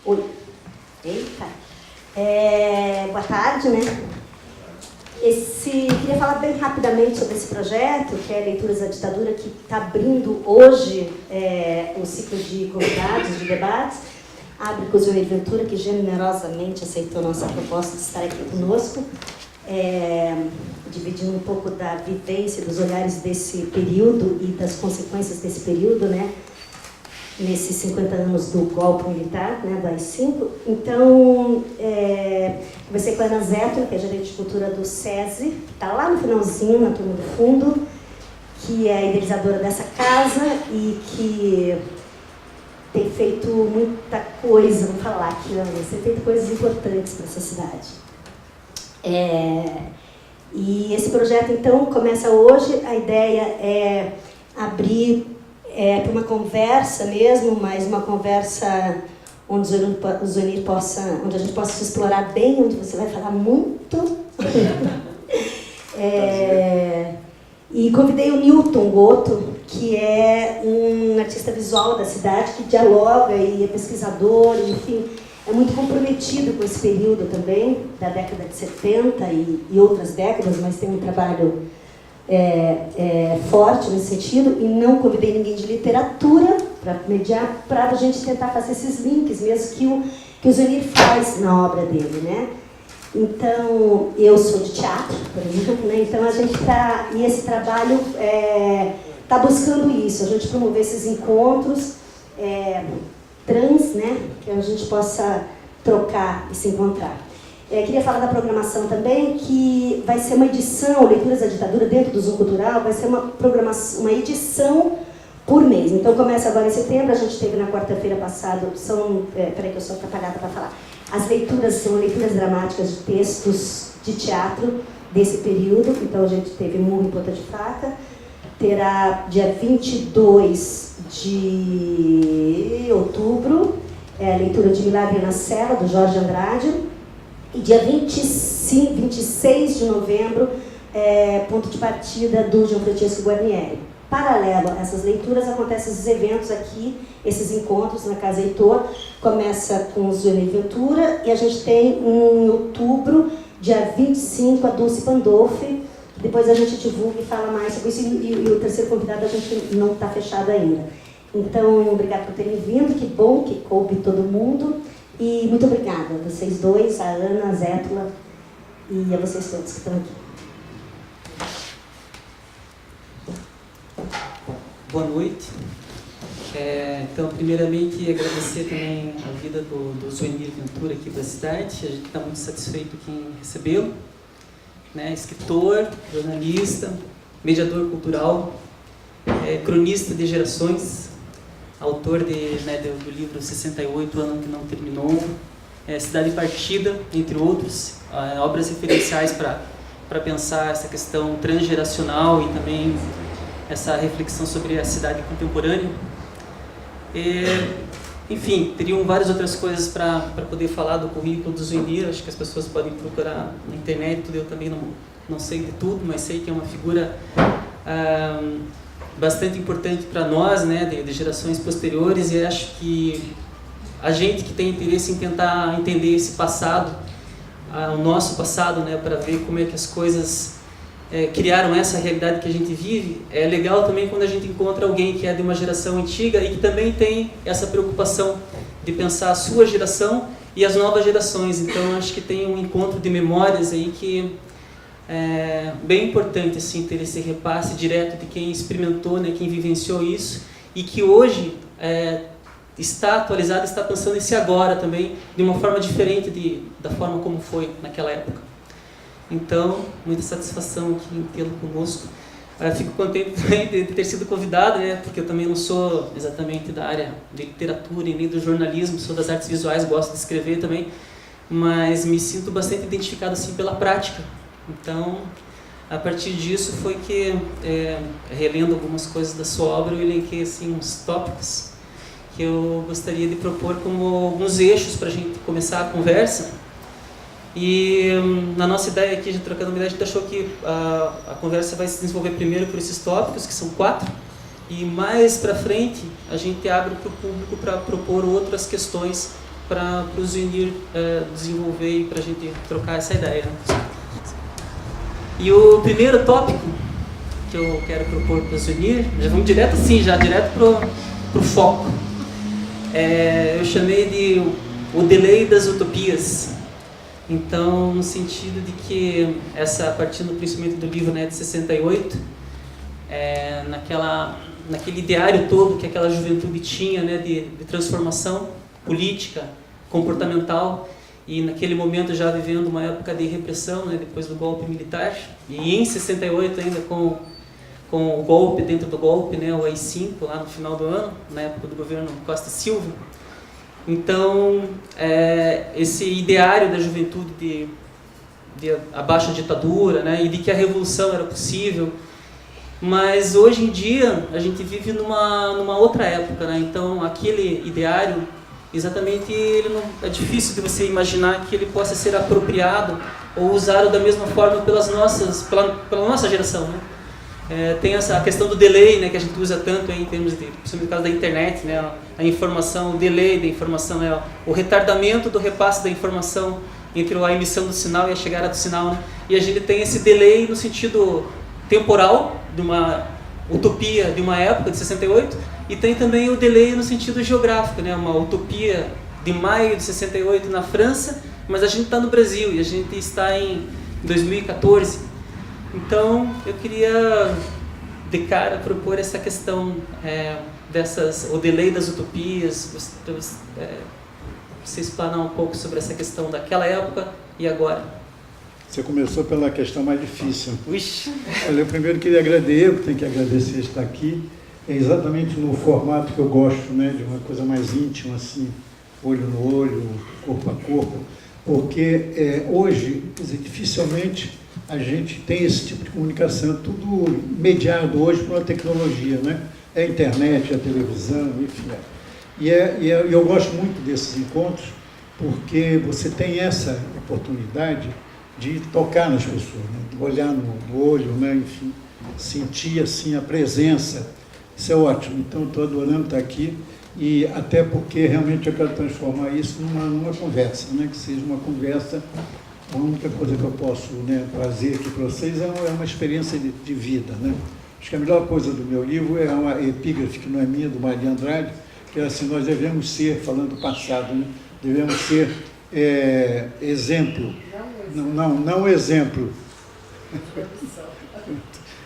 Oi. Eita. Boa tarde, né? Queria falar bem rapidamente sobre esse projeto, que é Leituras da Ditadura, que está abrindo hoje um ciclo de convidados, de debates. Abre com o Zunir Ventura, que generosamente aceitou nossa proposta de estar aqui conosco, dividindo um pouco da vivência, dos olhares desse período e das consequências desse período, né? Nesses 50 anos do golpe militar, né, do AI-5. Então, conversei com a Ana Zétula, que é gerente de cultura do SESI, que está lá no finalzinho, na turma do fundo, que é a idealizadora dessa casa e que tem feito muita coisa, vou falar aqui, Ana, tem feito coisas importantes para essa cidade. E esse projeto, então, começa hoje. A ideia é abrir para uma conversa mesmo, mas uma conversa onde o Zunir possa, onde a gente possa se explorar bem, onde você vai falar muito. E convidei o Newton Goto, que é um artista visual da cidade, que dialoga e é pesquisador, enfim, é muito comprometido com esse período também, da década de 70 e outras décadas, mas tem um trabalho forte nesse sentido. E não convidei ninguém de literatura para mediar, para a gente tentar fazer esses links mesmo que o Zunir faz na obra dele, né? Então, eu sou de teatro, por exemplo, né? Então a gente está, e esse trabalho está buscando isso, a gente promover esses encontros trans, né? Que a gente possa trocar e se encontrar. Queria falar da programação também, que vai ser uma edição, Leituras da Ditadura, dentro do Zoom Cultural, vai ser uma edição por mês. Então começa agora em setembro, a gente teve na quarta-feira passada, peraí que eu sou atrapalhada para falar. As leituras são leituras dramáticas de textos de teatro desse período, então a gente teve Murro em Ponta de Faca, terá dia 22 de outubro, a leitura de Milagre na Cela, do Jorge Andrade, e dia 26 de novembro, ponto de partida do Gianfrancesco Guarnieri. Paralelo a essas leituras, acontecem esses eventos aqui, esses encontros na Casa Heitor. Começa com o Zunir Ventura e a gente tem em outubro, dia 25, a Dulce Pandolfi. Depois a gente divulga e fala mais sobre isso. E o terceiro convidado a gente não está fechado ainda. Então, obrigada por terem vindo, que bom que coube todo mundo. E muito obrigada a vocês dois, a Ana, a Zétula e a vocês todos que estão aqui. Boa noite. Então, primeiramente, agradecer também a vida do Zunir Ventura aqui da cidade. A gente está muito satisfeito em recebê-lo. Né? Escritor, jornalista, mediador cultural, cronista de gerações, autor do livro 68, Ano que Não Terminou, Cidade Partida, entre outros, obras referenciais para pensar essa questão transgeracional e também essa reflexão sobre a cidade contemporânea. Enfim, teriam várias outras coisas para poder falar do currículo do Zunir. Acho que as pessoas podem procurar na internet, tudo. Eu também não sei de tudo, mas sei que é uma figura bastante importante para nós, né, de gerações posteriores, e acho que a gente que tem interesse em tentar entender esse passado, o nosso passado, né, para ver como é que as coisas criaram essa realidade que a gente vive. É legal também quando a gente encontra alguém que é de uma geração antiga e que também tem essa preocupação de pensar a sua geração e as novas gerações. Então acho que tem um encontro de memórias aí que é bem importante, assim, ter esse repasse direto de quem experimentou, né, quem vivenciou isso, e que hoje está atualizado, está pensando nesse agora também, de uma forma diferente da forma como foi naquela época. Então, muita satisfação aqui em tê-lo conosco. Fico contente também de ter sido convidado, né, porque eu também não sou exatamente da área de literatura e nem do jornalismo, sou das artes visuais, gosto de escrever também, mas me sinto bastante identificado assim pela prática. Então, a partir disso foi que, relendo algumas coisas da sua obra, eu elenquei assim, uns tópicos que eu gostaria de propor como alguns eixos para a gente começar a conversa. E na nossa ideia aqui, de trocando uma ideia, a gente achou que a conversa vai se desenvolver primeiro por esses tópicos, que são 4, e mais para frente a gente abre para o público para propor outras questões para o Zunir desenvolver e para a gente trocar essa ideia. Né? E o primeiro tópico que eu quero propor para o Zunir, já vamos direto assim, direto pro foco. Eu chamei de o delay das utopias. Então, no sentido de que, partindo principalmente do livro, né, de 68, naquele ideário todo que aquela juventude tinha, né, de transformação política, comportamental, e naquele momento já vivendo uma época de repressão, né, depois do golpe militar, e em 68 ainda com o golpe dentro do golpe, né, o AI-5 lá no final do ano, na época do governo Costa e Silva. Então, esse ideário da juventude de abaixo da ditadura, né, e de que a revolução era possível, mas hoje em dia a gente vive numa outra época, né, então aquele ideário, exatamente, é difícil de você imaginar que ele possa ser apropriado ou usado da mesma forma pela nossa geração, né. Tem a questão do delay, né, que a gente usa tanto aí, em termos de, principalmente no caso da internet, né, a informação, o delay da informação, né, o retardamento do repasse da informação entre a emissão do sinal e a chegada do sinal, né, e a gente tem esse delay no sentido temporal, de uma utopia de uma época, de 68, e tem também o delay no sentido geográfico, né, uma utopia de maio de 68 na França, mas a gente está no Brasil e a gente está em 2014. Então, eu queria, de cara, propor essa questão o delay das utopias, você explanar um pouco sobre essa questão daquela época e agora. Você começou pela questão mais difícil. Ixi. Olha, eu primeiro queria tenho que agradecer estar aqui. É exatamente no formato que eu gosto, né, de uma coisa mais íntima, assim, olho no olho, corpo a corpo, porque hoje, quer dizer, dificilmente a gente tem esse tipo de comunicação, tudo mediado hoje por uma tecnologia, né? É a internet, a televisão, enfim. E eu gosto muito desses encontros, porque você tem essa oportunidade de tocar nas pessoas, né? De olhar no olho, né? Enfim, sentir assim a presença. Isso é ótimo. Então, estou adorando estar aqui, e até porque realmente eu quero transformar isso numa conversa, né? Que seja uma conversa. A única coisa que eu posso, né, trazer aqui para vocês é uma experiência de vida, né? Acho que a melhor coisa do meu livro é uma epígrafe, que não é minha, do Maria Andrade, que é assim: nós devemos ser, falando do passado, né, devemos ser exemplo. Não exemplo.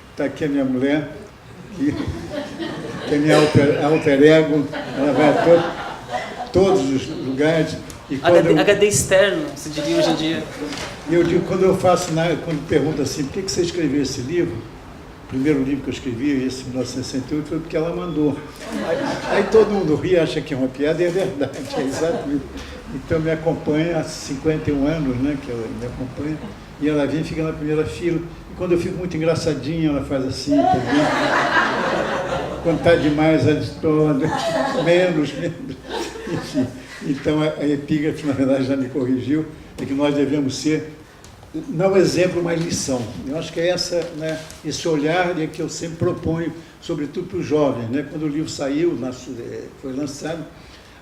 Está aqui a minha mulher, que é minha alter ego, ela vai a todos os lugares. HD externo, se diria hoje em dia. E eu digo, quando pergunta assim, por que você escreveu esse livro? O primeiro livro que eu escrevi, esse em 1968, foi porque ela mandou. Aí todo mundo ri, acha que é uma piada, e é verdade, é exatamente. Então me acompanha há 51 anos, né, que ela me acompanha, e ela vem e fica na primeira fila. E quando eu fico muito engraçadinho, ela faz assim, também. Quando está demais, ela diz, menos, enfim. Então, a epígrafe, na verdade, já me corrigiu, é que nós devemos ser, não exemplo, mas lição. Eu acho que é esse olhar que eu sempre proponho, sobretudo para os jovens, né? Quando o livro saiu, foi lançado,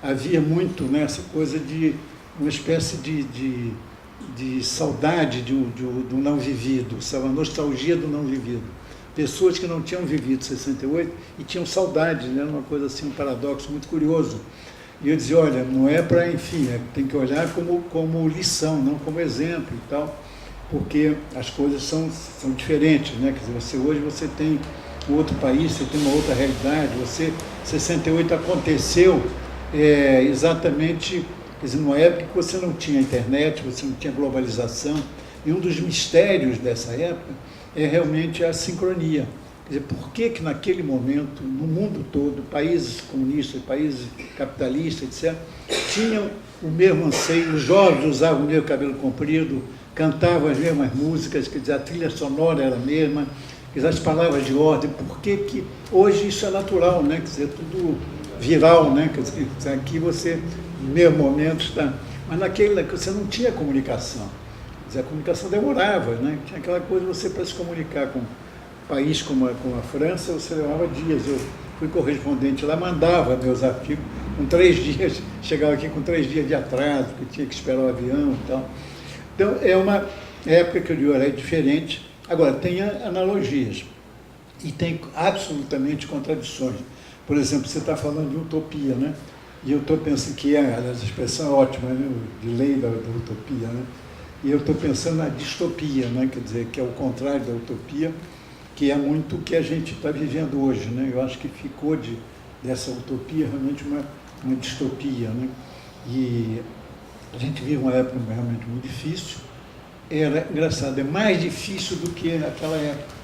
havia muito, né, essa coisa de uma espécie de saudade do não vivido, sabe? A nostalgia do não vivido. Pessoas que não tinham vivido 68 e tinham saudade, né? Uma coisa assim, um paradoxo muito curioso. E eu dizia, olha, não é para, enfim, tem que olhar como lição, não como exemplo e tal, porque as coisas são diferentes, né? Quer dizer, hoje você tem um outro país, você tem uma outra realidade, 68 aconteceu exatamente, quer dizer, numa época que você não tinha internet, você não tinha globalização, e um dos mistérios dessa época é realmente a sincronia. Quer dizer, por que naquele momento, no mundo todo, países comunistas, países capitalistas, etc., tinham o mesmo anseio, os jovens usavam o mesmo cabelo comprido, cantavam as mesmas músicas, quer dizer, a trilha sonora era a mesma, quer dizer, as palavras de ordem, por que hoje isso é natural, né? Quer dizer, tudo viral, né? Quer dizer, aqui você, no mesmo momento, está... Mas naquele que você não tinha comunicação, quer dizer, a comunicação demorava, né? Tinha aquela coisa de você, para se comunicar com país como a França, você levava dias. Eu fui correspondente lá, mandava meus artigos com 3 dias, chegava aqui com 3 dias de atraso, porque tinha que esperar o avião e tal. Então, é uma época que eu digo, é diferente. Agora, tem analogias e tem absolutamente contradições. Por exemplo, você está falando de utopia, né? E eu estou pensando que a expressão é ótima, né? De lei da utopia, né? E eu estou pensando na distopia, né? Quer dizer, que é o contrário da utopia, que é muito o que a gente está vivendo hoje, né? Eu acho que ficou dessa utopia realmente uma distopia, né? E a gente vive uma época realmente muito difícil. Era engraçado, é mais difícil do que naquela época.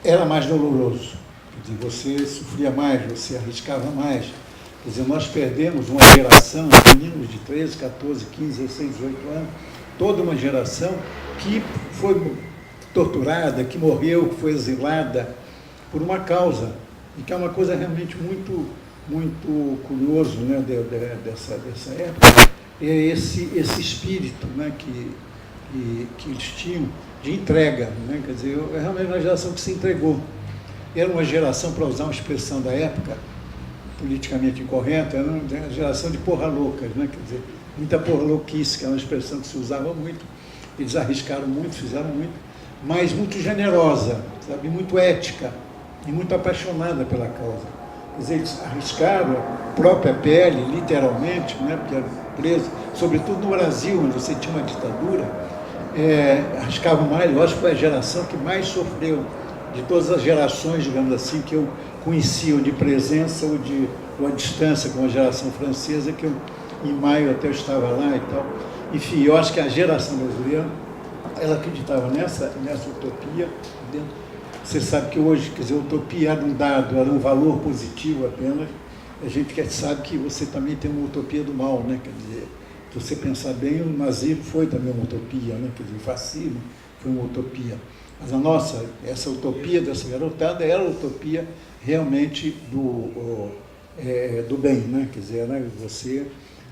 Era mais doloroso. Quer dizer, você sofria mais, você arriscava mais. Quer dizer, nós perdemos uma geração de meninos de 13, 14, 15, 16, 18 anos, toda uma geração que foi torturada, que morreu, que foi exilada por uma causa, e que é uma coisa realmente muito, muito curioso, né, dessa época, é esse espírito, né, que eles tinham de entrega, né, quer dizer, é realmente uma geração que se entregou. Era uma geração, para usar uma expressão da época, politicamente incorreta, era uma geração de porra loucas, né, quer dizer, muita porra louquice, que é uma expressão que se usava muito. Eles arriscaram muito, fizeram muito, mas muito generosa, sabe, muito ética e muito apaixonada pela causa. Quer dizer, eles arriscaram a própria pele, literalmente, né, porque eram presos, sobretudo no Brasil, onde você tinha uma ditadura, arriscavam mais. Eu acho que foi a geração que mais sofreu de todas as gerações, digamos assim, que eu conhecia, ou de presença ou à distância, como a geração francesa, que eu, em maio até eu estava lá e tal. Enfim, eu acho que a geração brasileira, ela acreditava nessa utopia. Você sabe que hoje, quer dizer, a utopia era um dado, era um valor positivo apenas. A gente sabe que você também tem uma utopia do mal, né? Quer dizer, se você pensar bem, o nazismo foi também uma utopia, né? Quer dizer, o fascismo foi uma utopia. Mas essa utopia dessa garotada era a utopia realmente do bem, né? Quer dizer, era você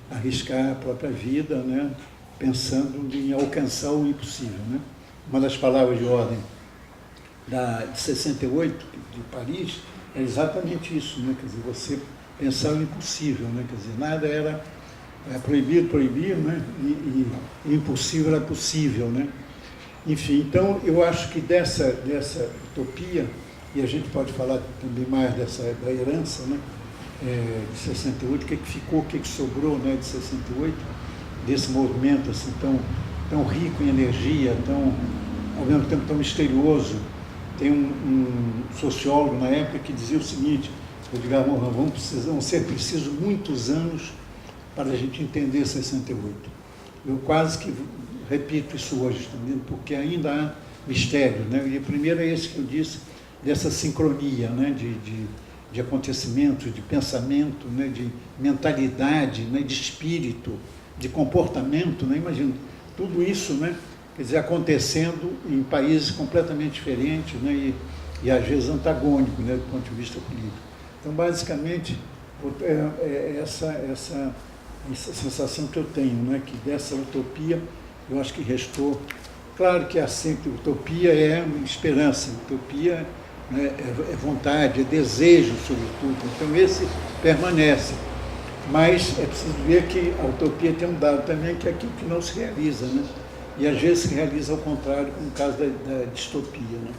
arriscar a própria vida, né? Pensando em alcançar o impossível, né? Uma das palavras de ordem de 68, de Paris, é exatamente isso, né? Quer dizer, você pensar o impossível, né? Quer dizer, nada era proibido, né? E impossível era possível, né? Enfim, então eu acho que dessa utopia, e a gente pode falar também mais da herança, né? De 68, o que ficou, o que sobrou, né? De 68, desse movimento assim tão rico em energia, ao mesmo tempo tão misterioso. Tem um sociólogo na época que dizia o seguinte: Edgar Morin, vão ser precisos muitos anos para a gente entender 68. Eu quase que repito isso hoje também, porque ainda há mistério, né? E o primeiro é esse que eu disse, dessa sincronia, né? De acontecimentos, de pensamento, né? De mentalidade, né? De espírito, de comportamento, né? Imagina, tudo isso, né? Quer dizer, acontecendo em países completamente diferentes, né? E às vezes antagônicos, né? Do ponto de vista político. Então, basicamente, essa sensação que eu tenho, né? Que dessa utopia, eu acho que restou. Claro que há sempre utopia, é esperança, utopia, né? É vontade, é desejo, sobretudo. Então, esse permanece. Mas é preciso ver que a utopia tem um dado também, que é aquilo que não se realiza, né? E às vezes se realiza ao contrário, como no caso da distopia, né?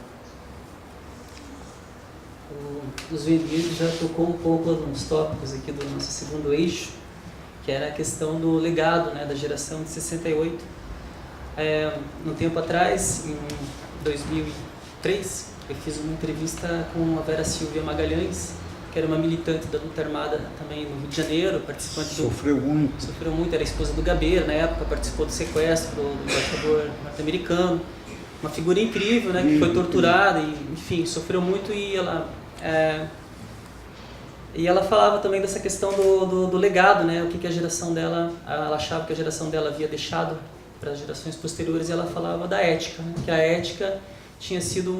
O Zuenir já tocou um pouco nos tópicos aqui do nosso segundo eixo, que era a questão do legado, né, da geração de 68. Um tempo atrás, em 2003, eu fiz uma entrevista com a Vera Silvia Magalhães, que era uma militante da luta armada também no Rio de Janeiro, participante Sofreu muito, era a esposa do Gabeira, na época participou do sequestro do embaixador norte-americano, uma figura incrível, né, que foi torturada, e, enfim, sofreu muito. E ela falava também dessa questão do legado, né, o que a geração dela, ela achava que a geração dela havia deixado para as gerações posteriores, e ela falava da ética, né, que a ética tinha sido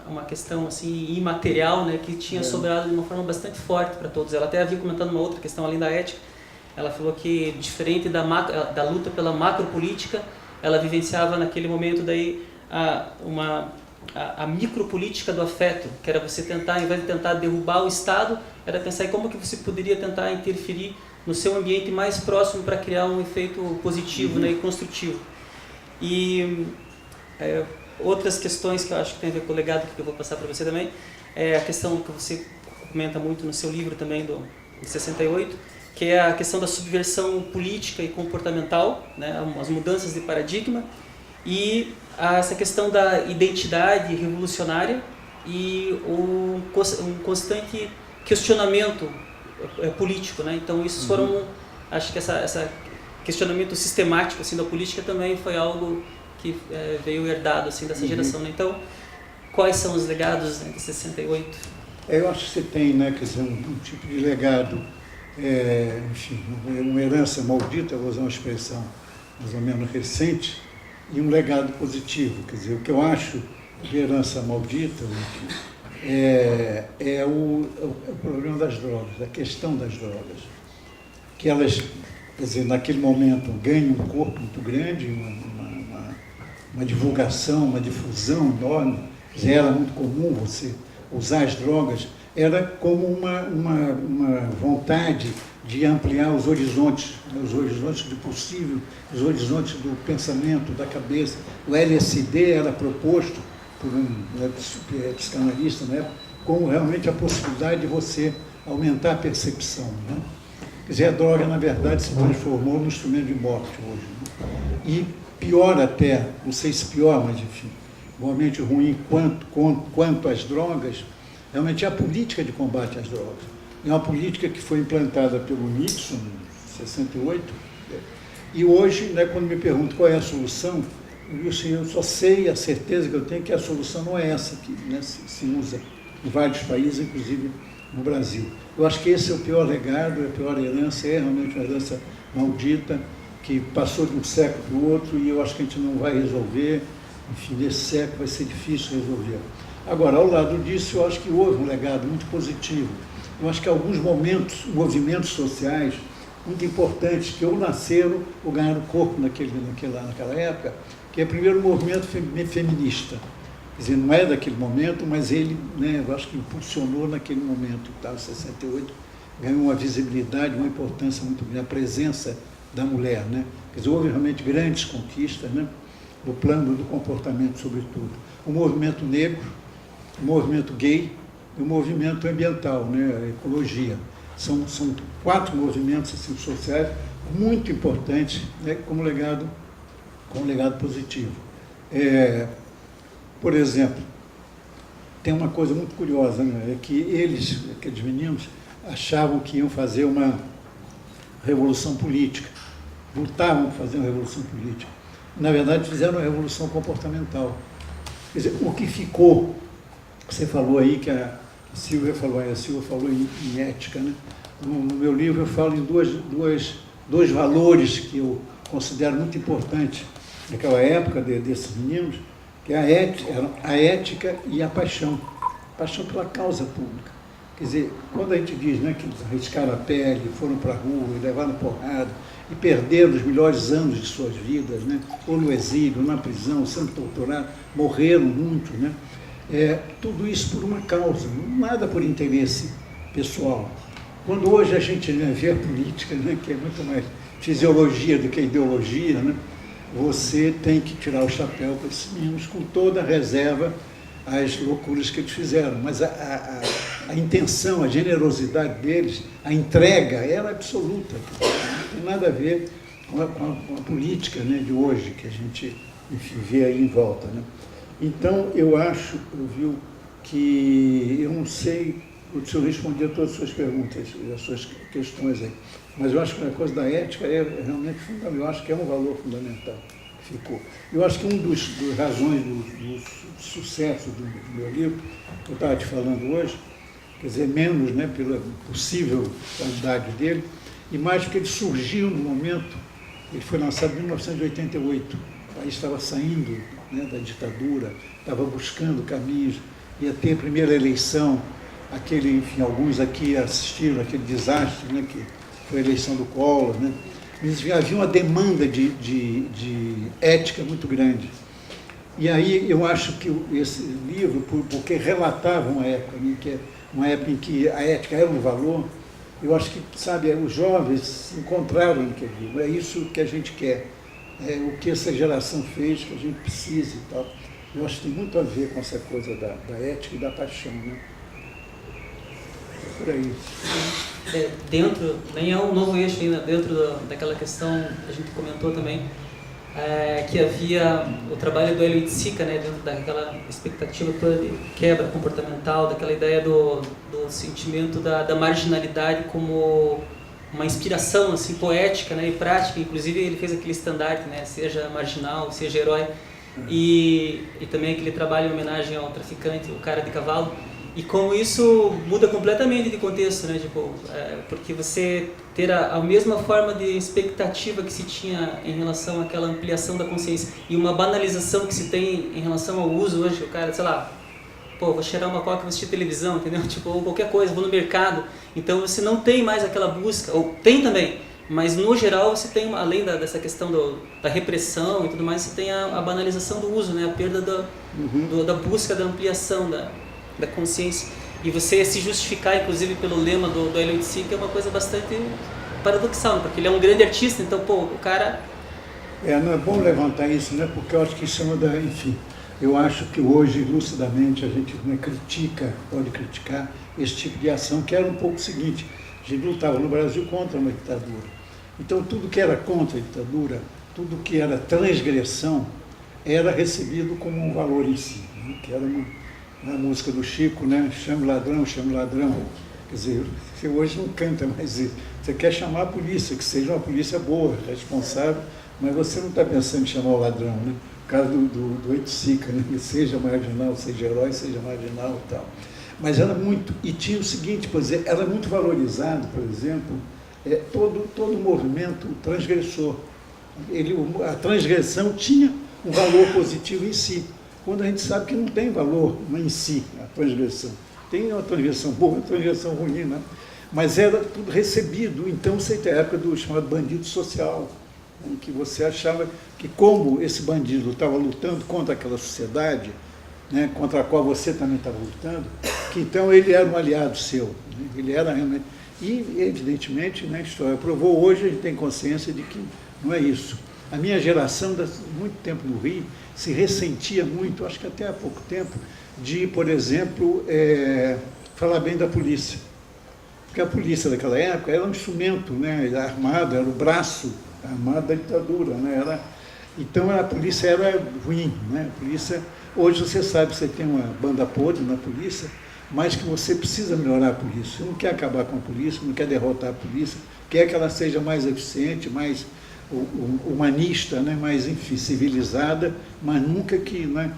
uma questão assim imaterial, né, que tinha sobrado de uma forma bastante forte para todos. Ela até havia comentado uma outra questão além da ética. Ela falou que, diferente da luta pela macropolítica, ela vivenciava naquele momento daí a micropolítica do afeto, que era você tentar, ao invés de tentar derrubar o Estado, era pensar em como que você poderia tentar interferir no seu ambiente mais próximo para criar um efeito positivo, né, e construtivo. E outras questões que eu acho que tem a ver com o legado que eu vou passar para você também, é a questão que você comenta muito no seu livro também, de 68, que é a questão da subversão política e comportamental, né, as mudanças de paradigma, e essa questão da identidade revolucionária e um constante questionamento político, né? Então isso foram, acho que essa questionamento sistemático assim da política também foi algo que veio herdado assim dessa geração, né? Então, quais são os legados, né, de 68? Eu acho que você tem, né, quer dizer, um tipo de legado, enfim, uma herança maldita, vou usar uma expressão mais ou menos recente, e um legado positivo. Quer dizer, o que eu acho de herança maldita, enfim, é o problema das drogas, a questão das drogas. Que elas, quer dizer, naquele momento ganham um corpo muito grande, uma divulgação, uma difusão enorme. Quer dizer, era muito comum você usar as drogas, era como uma vontade de ampliar os horizontes do possível, os horizontes do pensamento, da cabeça. O LSD era proposto por um psicanalista, né, como realmente a possibilidade de você aumentar a percepção. Né? Quer dizer, a droga, na verdade, se transformou num instrumento de morte hoje. Né? E pior até, não sei se pior, mas enfim, igualmente ruim quanto às drogas, realmente é a política de combate às drogas. É uma política que foi implantada pelo Nixon, em 68, e hoje, né, quando me perguntam qual é a solução, eu só sei, a certeza que eu tenho que a solução não é essa que, né, se usa em vários países, inclusive no Brasil. Eu acho que esse é o pior legado, a pior herança, é realmente uma herança maldita, que passou de um século para o outro, e eu acho que a gente não vai resolver, enfim, nesse século vai ser difícil resolver. Agora, ao lado disso, eu acho que houve um legado muito positivo. Eu acho que alguns movimentos sociais muito importantes que ou nasceram ou ganharam corpo naquela época, que é primeiro o movimento feminista. Quer dizer, não é daquele momento, mas ele, né, eu acho que impulsionou naquele momento, tá, 68, ganhou uma visibilidade, uma importância muito grande, a presença da mulher. Né? Quer dizer, houve realmente grandes conquistas, né, no plano do comportamento, sobretudo. O movimento negro, o movimento gay e o movimento ambiental, né, a ecologia. São 4 movimentos assim, sociais muito importantes, né, como legado positivo. Por exemplo, tem uma coisa muito curiosa, né, é que aqueles meninos, achavam que iam fazer uma revolução política, lutavam por fazer uma revolução política. Na verdade, fizeram uma revolução comportamental. Quer dizer, o que ficou, você falou aí que a Silvia falou em ética, né? No meu livro eu falo em dois valores que eu considero muito importantes naquela época desses meninos, que é a ética e a paixão pela causa pública. Quer dizer, quando a gente diz, né, que eles arriscaram a pele, foram para a rua, levaram porrada e perderam os melhores anos de suas vidas, né, ou no exílio, ou na prisão, sendo torturados, morreram muito, né? Tudo isso por uma causa, nada por interesse pessoal. Quando hoje a gente vê a política, né, que é muito mais fisiologia do que ideologia, né, você tem que tirar o chapéu para esses meninos com toda a reserva às loucuras que eles fizeram. Mas a intenção, a generosidade deles, a entrega, era absoluta. Não tem nada a ver com a política, né, de hoje, que a gente, enfim, vê aí em volta. Né? Então, eu acho, viu, que eu não sei se eu respondi a todas as suas perguntas, as suas questões aí, mas eu acho que a coisa da ética é realmente fundamental, eu acho que é um valor fundamental que ficou. Eu acho que uma das razões do sucesso do meu livro, que eu estava te falando hoje, quer dizer, menos, né, pela possível qualidade dele, e mais porque ele surgiu no momento, ele foi lançado em 1988, o país estava saindo, né, da ditadura, estava buscando caminhos, ia ter a primeira eleição, enfim, alguns aqui assistiram aquele desastre, né, que foi a eleição do Collor, né? Mas havia uma demanda de ética muito grande. E aí eu acho que esse livro, porque relatava uma época, em que a ética era um valor, eu acho que, sabe, os jovens se encontraram naquele livro. É isso que a gente quer, é o que essa geração fez, que a gente precisa e tal. Eu acho que tem muito a ver com essa coisa da ética e da paixão, né? É por aí. Dentro, nem é um novo eixo ainda, dentro daquela questão, a gente comentou também, que havia o trabalho do Hélio Itzica, né, dentro daquela expectativa toda de quebra comportamental, daquela ideia do sentimento da marginalidade como uma inspiração assim, poética, né, e prática. Inclusive ele fez aquele estandarte, né, seja marginal, seja herói, e também aquele trabalho em homenagem ao traficante, o cara de cavalo. E como isso muda completamente de contexto, né? Tipo, porque você ter a mesma forma de expectativa que se tinha em relação àquela ampliação da consciência e uma banalização que se tem em relação ao uso hoje, o cara, sei lá, pô, vou cheirar uma coca e vou assistir televisão, entendeu? Tipo, ou qualquer coisa, vou no mercado. Então você não tem mais aquela busca, ou tem também, mas no geral você tem, além dessa questão da repressão e tudo mais, você tem a banalização do uso, né? A perda da busca da ampliação da consciência. E você se justificar, inclusive, pelo lema do Hélio Itzica é uma coisa bastante paradoxal, né? Porque ele é um grande artista, então, pô, o cara... Não é bom levantar isso, né? Porque eu acho que isso é enfim, eu acho que hoje, lucidamente, a gente, né, pode criticar esse tipo de ação, que era um pouco o seguinte: a gente lutava no Brasil contra uma ditadura. Então, tudo que era contra a ditadura, tudo que era transgressão, era recebido como um valor em si, né? Que era na música do Chico, né? Chame ladrão, chame ladrão. Quer dizer, você hoje não canta mais isso. Você quer chamar a polícia, que seja uma polícia boa, responsável, mas você não está pensando em chamar o ladrão, né? O caso do Itzica, né? Que seja marginal, seja herói, seja marginal e tal. Mas era muito, e tinha o seguinte, por exemplo, era muito valorizado, por exemplo, todo movimento transgressor. A transgressão tinha um valor positivo em si, quando a gente sabe que não tem valor em si, a transgressão. Tem uma transgressão boa, uma transgressão ruim, né? Mas era tudo recebido. Então, você tem a época do chamado bandido social, em que você achava que, como esse bandido estava lutando contra aquela sociedade, né, contra a qual você também estava lutando, que então ele era um aliado seu, né? Ele era realmente... E, evidentemente, né, a história provou, hoje a gente tem consciência de que não é isso. A minha geração, muito tempo no Rio, se ressentia muito, acho que até há pouco tempo, de, por exemplo, falar bem da polícia. Porque a polícia daquela época era um instrumento, né, armado, era o braço armado da ditadura, né, então a polícia era ruim, né, a polícia, hoje você sabe, você tem uma banda podre na polícia, mas que você precisa melhorar a polícia. Você não quer acabar com a polícia, não quer derrotar a polícia, quer que ela seja mais eficiente, mais humanista, né, mais, enfim, civilizada, mas nunca que, né,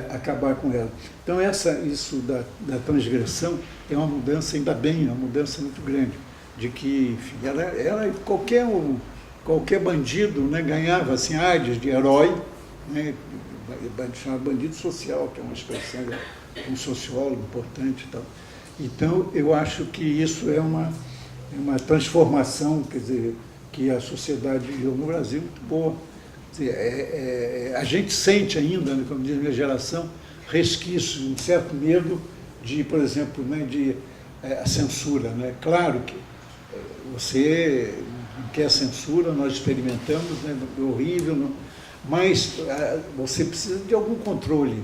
acabar com ela. Então isso da transgressão é uma mudança, ainda bem, uma mudança muito grande, de que, enfim, qualquer bandido, né, ganhava assim, ares de herói, né, chamado bandido social, que é uma expressão de um sociólogo importante e tal. Então, eu acho que isso é uma transformação, quer dizer, que a sociedade viveu no Brasil muito boa. Quer dizer, a gente sente ainda, né, como diz a minha geração, resquícios, um certo medo de, por exemplo, né, a censura, né? Claro que você não quer censura, nós experimentamos, né, é horrível, não, mas você precisa de algum controle.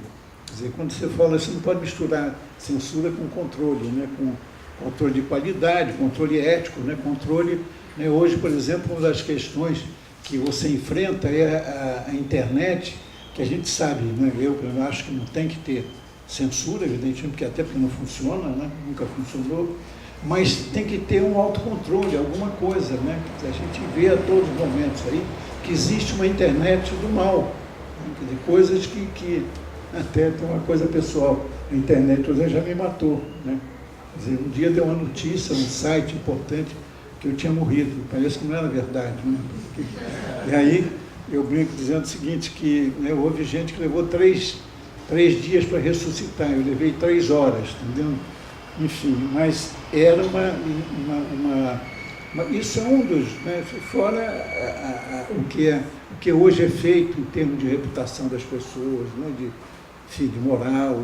Quer dizer, quando você fala, você não pode misturar censura com controle, né, com controle de qualidade, controle ético, né, controle... Hoje, por exemplo, uma das questões que você enfrenta é a internet, que a gente sabe, né? Eu acho que não tem que ter censura, evidentemente, até porque não funciona, né? Nunca funcionou, mas tem que ter um autocontrole, alguma coisa, né? A gente vê a todos os momentos aí que existe uma internet do mal, né? Quer dizer, coisas que até tem uma coisa pessoal, a internet, por exemplo, já me matou, né? Quer dizer, um dia deu uma notícia, um site importante, que eu tinha morrido, parece que não era verdade, né? E aí eu brinco dizendo o seguinte, que, né, houve gente que levou três dias para ressuscitar, eu levei 3 horas, entendeu? Enfim, mas era Mas isso é um dos, né, fora o que hoje é feito em termos de reputação das pessoas, né, de moral.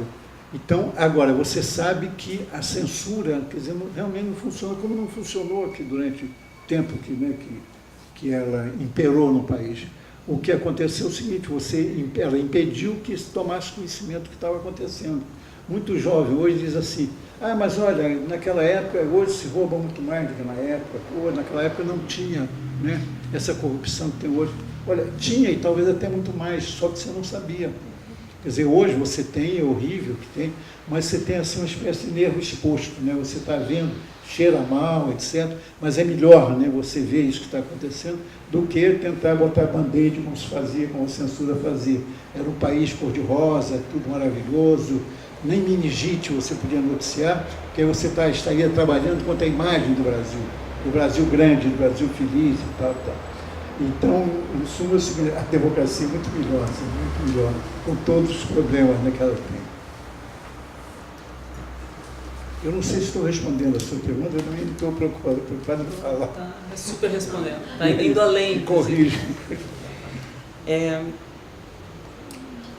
Então, agora, você sabe que a censura, quer dizer, realmente não funciona como não funcionou aqui durante o tempo que ela imperou no país. O que aconteceu é o seguinte, ela impediu que se tomasse conhecimento do que estava acontecendo. Muito jovem hoje diz assim, mas olha, naquela época, hoje se rouba muito mais do que na época, ou naquela época não tinha, né, essa corrupção que tem hoje. Olha, tinha e talvez até muito mais, só que você não sabia. Quer dizer, hoje você tem, é horrível que tem, mas você tem assim uma espécie de nervo exposto, né? Você está vendo, cheira mal, etc. Mas é melhor, né, você ver isso que está acontecendo do que tentar botar band-aid como se fazia, como a censura fazia. Era um país cor-de-rosa, tudo maravilhoso, nem meningite você podia noticiar, porque aí você estaria trabalhando contra a imagem do Brasil grande, do Brasil feliz e tal, tal. Então, em suma, a democracia é muito melhor, com todos os problemas, né, que ela tem. Eu não sei se estou respondendo a sua pergunta, eu também estou preocupado em falar. Está super respondendo, está indo além. Corrige.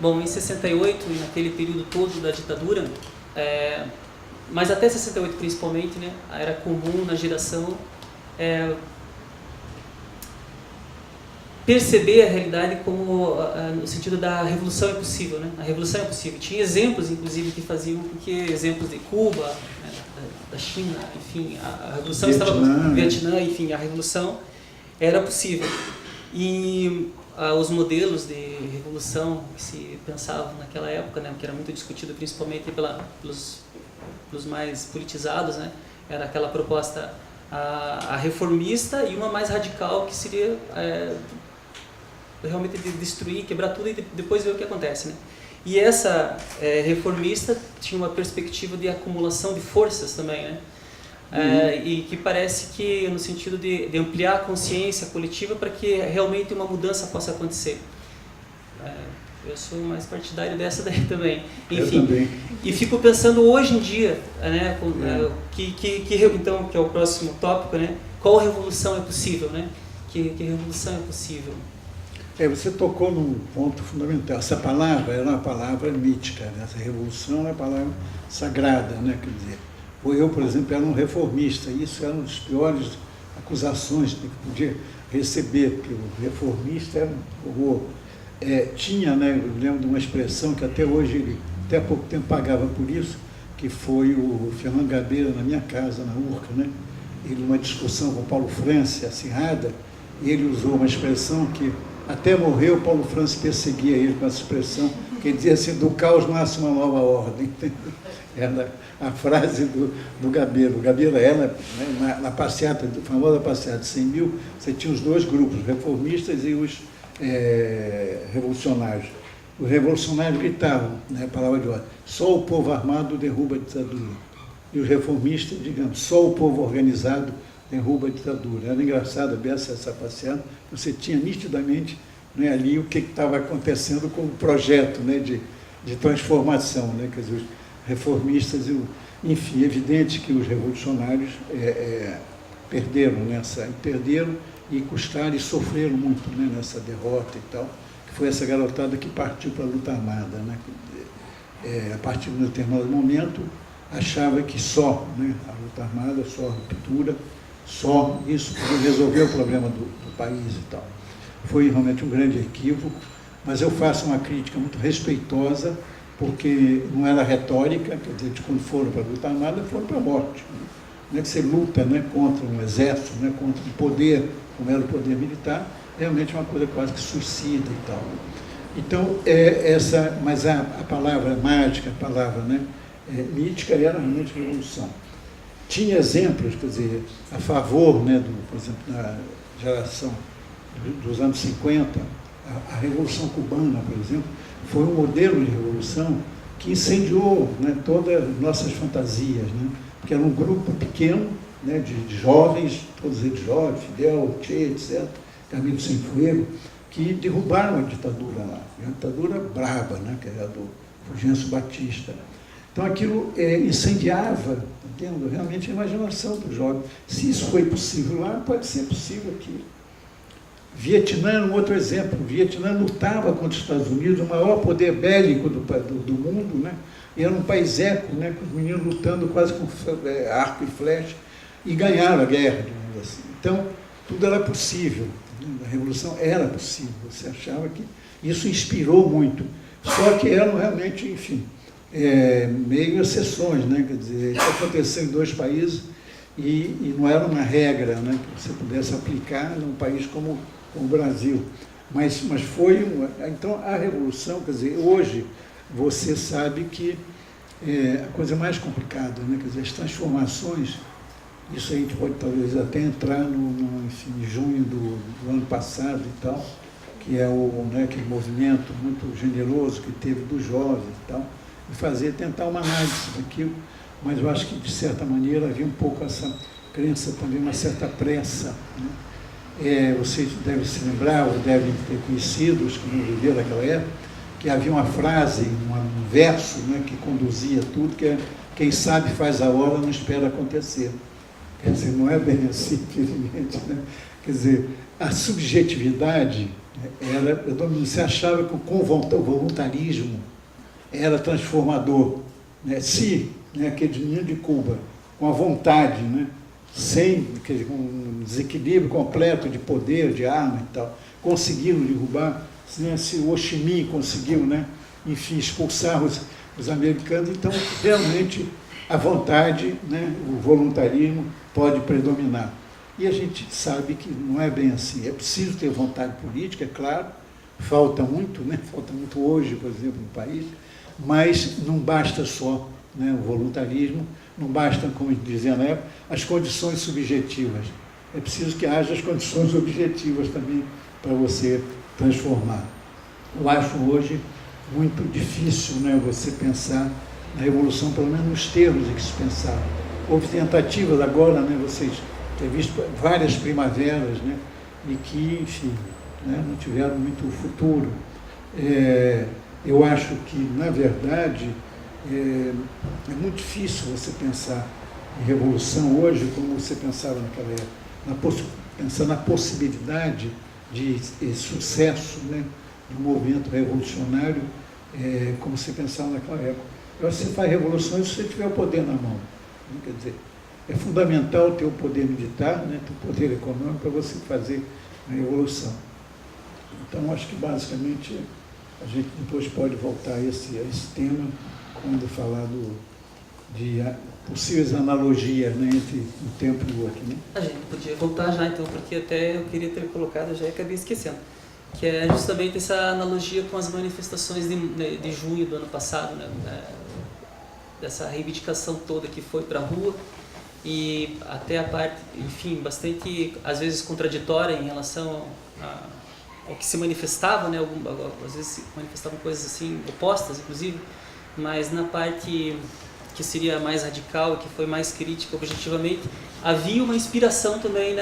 Bom, em 68, naquele período todo da ditadura, mas até 68 principalmente, né, era comum na geração perceber a realidade como no sentido da revolução é possível, né? A revolução é possível. Tinha exemplos, inclusive, que faziam com que exemplos de Cuba, né, da China, enfim, a revolução estava no Vietnã, enfim, a revolução era possível. E os modelos de revolução que se pensavam naquela época, né, que era muito discutido principalmente pelos mais politizados, né, era aquela proposta a reformista e uma mais radical que seria realmente de destruir, quebrar tudo e depois ver o que acontece, né? E essa reformista tinha uma perspectiva de acumulação de forças também, né? E que parece que no sentido de ampliar a consciência coletiva para que realmente uma mudança possa acontecer. Eu sou mais partidário dessa daí também. Enfim, eu também. E fico pensando hoje em dia, né, então, que é o próximo tópico, né? Qual revolução é possível, né? Que revolução é possível? Você tocou num ponto fundamental. Essa palavra era uma palavra mítica, né? Essa revolução é uma palavra sagrada, né? Quer dizer, eu, por exemplo, era um reformista, e isso era uma das piores acusações que podia receber, porque o reformista era um horror. Tinha, né, eu lembro de uma expressão que até hoje ele, até há pouco tempo, pagava por isso, que foi o Fernando Gabeira na minha casa, na Urca, né? Ele, numa discussão com o Paulo Franci, acirrada, ele usou uma expressão que até morreu, Paulo Franci perseguia ele com essa expressão, que ele dizia assim, do caos nasce uma nova ordem. Era a frase do Gabeira. O Gabeira era, né, na passeata, a famosa passeata de 100 mil, você tinha os dois grupos, os reformistas e os revolucionários. Os revolucionários gritavam, né, a palavra de ordem, só o povo armado derruba a ditadura. E os reformistas, digamos, só o povo organizado derruba a ditadura. Era engraçado ver essa passeata, você tinha nitidamente, né, ali o que estava acontecendo com o projeto, né, de transformação, né, quer dizer, os reformistas, enfim, é evidente que os revolucionários perderam e custaram e sofreram muito, né, nessa derrota e tal, que foi essa garotada que partiu para a luta armada, né, a partir de um determinado momento, achava que só, né, a luta armada, só a ruptura, só isso podia resolver o problema do país e tal. Foi realmente um grande equívoco, mas eu faço uma crítica muito respeitosa, porque não era retórica, quer dizer, de quando foram para a luta armada, foram para a morte. Não é que você luta, né, contra um exército, né, contra um poder, como era o poder militar, realmente é uma coisa quase que suicida e tal. Então, mas a palavra mágica, a palavra, né, mítica, era realmente revolução. Tinha exemplos, quer dizer, a favor, né, por exemplo, na geração dos anos 50, a Revolução Cubana, por exemplo, foi um modelo de revolução que incendiou, né, todas as nossas fantasias, né, porque era um grupo pequeno, né, de jovens, todos eles jovens, Fidel, Che, etc., Camilo Cienfuegos, que derrubaram a ditadura lá, uma ditadura braba, né, que era do Fulgêncio Batista. Então aquilo incendiava, entendo, realmente a imaginação do jovem. Se isso foi possível lá, pode ser possível aqui. Vietnã é um outro exemplo. O Vietnã lutava contra os Estados Unidos, o maior poder bélico do mundo, né? E era um país eco, né? Com os meninos lutando quase com arco e flecha, e ganharam a guerra, digamos assim. Então, tudo era possível, né? A revolução era possível. Você achava que isso inspirou muito. Só que eram realmente, enfim, meio exceções, né? Quer dizer, isso aconteceu em 2 países e não era uma regra, né? Que você pudesse aplicar num país como o Brasil. Mas foi então a revolução, quer dizer, hoje você sabe que é a coisa mais complicada, né? Quer dizer, as transformações, isso a gente pode talvez até entrar enfim, em junho do ano passado e tal, que é aquele movimento muito generoso que teve dos jovens e tal, e tentar uma análise daquilo, mas eu acho que de certa maneira havia um pouco essa crença também, uma certa pressa, né? Vocês devem se lembrar, ou devem ter conhecido, os que não viveram naquela época, que havia uma frase, um verso, né, que conduzia tudo, que é: quem sabe faz a hora, não espera acontecer. Quer dizer, não é bem assim, infelizmente, né? Quer dizer, a subjetividade era, você achava que o voluntarismo era transformador, né? Se, né, aquele menino de Cuba, com a vontade, né, sem um desequilíbrio completo de poder, de arma e tal, conseguiram derrubar, né, se o Ho Chi Minh conseguiu, né, enfim, expulsar os americanos, então realmente a vontade, né, o voluntarismo pode predominar. E a gente sabe que não é bem assim. É preciso ter vontade política, é claro, falta muito, né, falta muito hoje, por exemplo, no país, mas não basta só, né, o voluntarismo, não basta, como dizia na época, as condições subjetivas. É preciso que haja as condições objetivas também para você transformar. Eu acho hoje muito difícil, né, você pensar na revolução, pelo menos nos termos em que se pensava. Houve tentativas agora, né, vocês têm visto várias primaveras, né, e que, enfim, né, não tiveram muito futuro. Eu acho que, na verdade, é muito difícil você pensar em revolução hoje como você pensava naquela época, pensar na possibilidade de sucesso, né, do movimento revolucionário, como você pensava naquela época. Você faz revoluções se você tiver o poder na mão. Né? Quer dizer, é fundamental ter o poder militar, né, ter o poder econômico para você fazer a revolução. Então, acho que basicamente a gente depois pode voltar a esse tema quando falar de possíveis analogias, né, entre um tempo e o outro. Né? A gente podia voltar já então, porque até eu queria ter colocado, já acabei esquecendo, que é justamente essa analogia com as manifestações de junho do ano passado, né, dessa reivindicação toda que foi para a rua, e até a parte, enfim, bastante, às vezes, contraditória em relação ao que se manifestava, né, às vezes se manifestavam coisas assim, opostas, inclusive, mas na parte que seria mais radical e que foi mais crítica objetivamente, havia uma inspiração também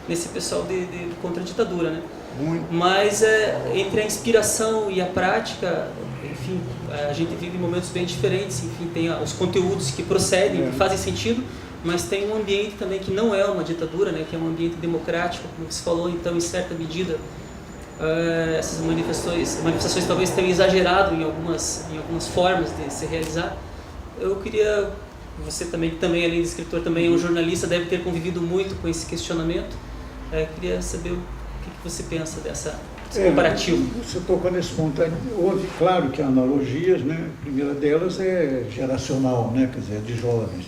nesse pessoal de contra a ditadura, né? Muito. Mas entre a inspiração e a prática, enfim, a gente vive momentos bem diferentes, enfim, tem os conteúdos que procedem, que fazem sentido, mas tem um ambiente também que não é uma ditadura, né, que é um ambiente democrático, como você falou, então, em certa medida, essas manifestações talvez tenham exagerado em algumas formas de se realizar. Eu queria, você também além de escritor, também é um jornalista, deve ter convivido muito com esse questionamento. Queria saber o que você pensa desse comparativo. Você tocou nesse ponto. Houve, claro, que há analogias, né? A primeira delas é geracional, né? Quer dizer, de jovens.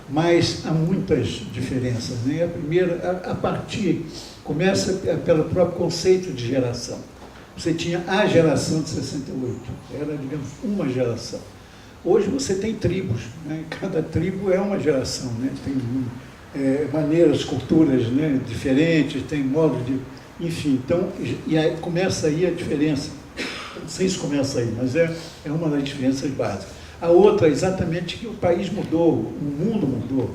Mas há muitas diferenças, né? A primeira, começa pelo próprio conceito de geração. Você tinha a geração de 68, era, digamos, uma geração. Hoje você tem tribos, né? Cada tribo é uma geração, né? Tem maneiras, culturas, né, diferentes, tem modos de... Enfim, então, e aí começa aí a diferença. Não sei se começa aí, mas é uma das diferenças básicas. A outra é exatamente que o país mudou, o mundo mudou.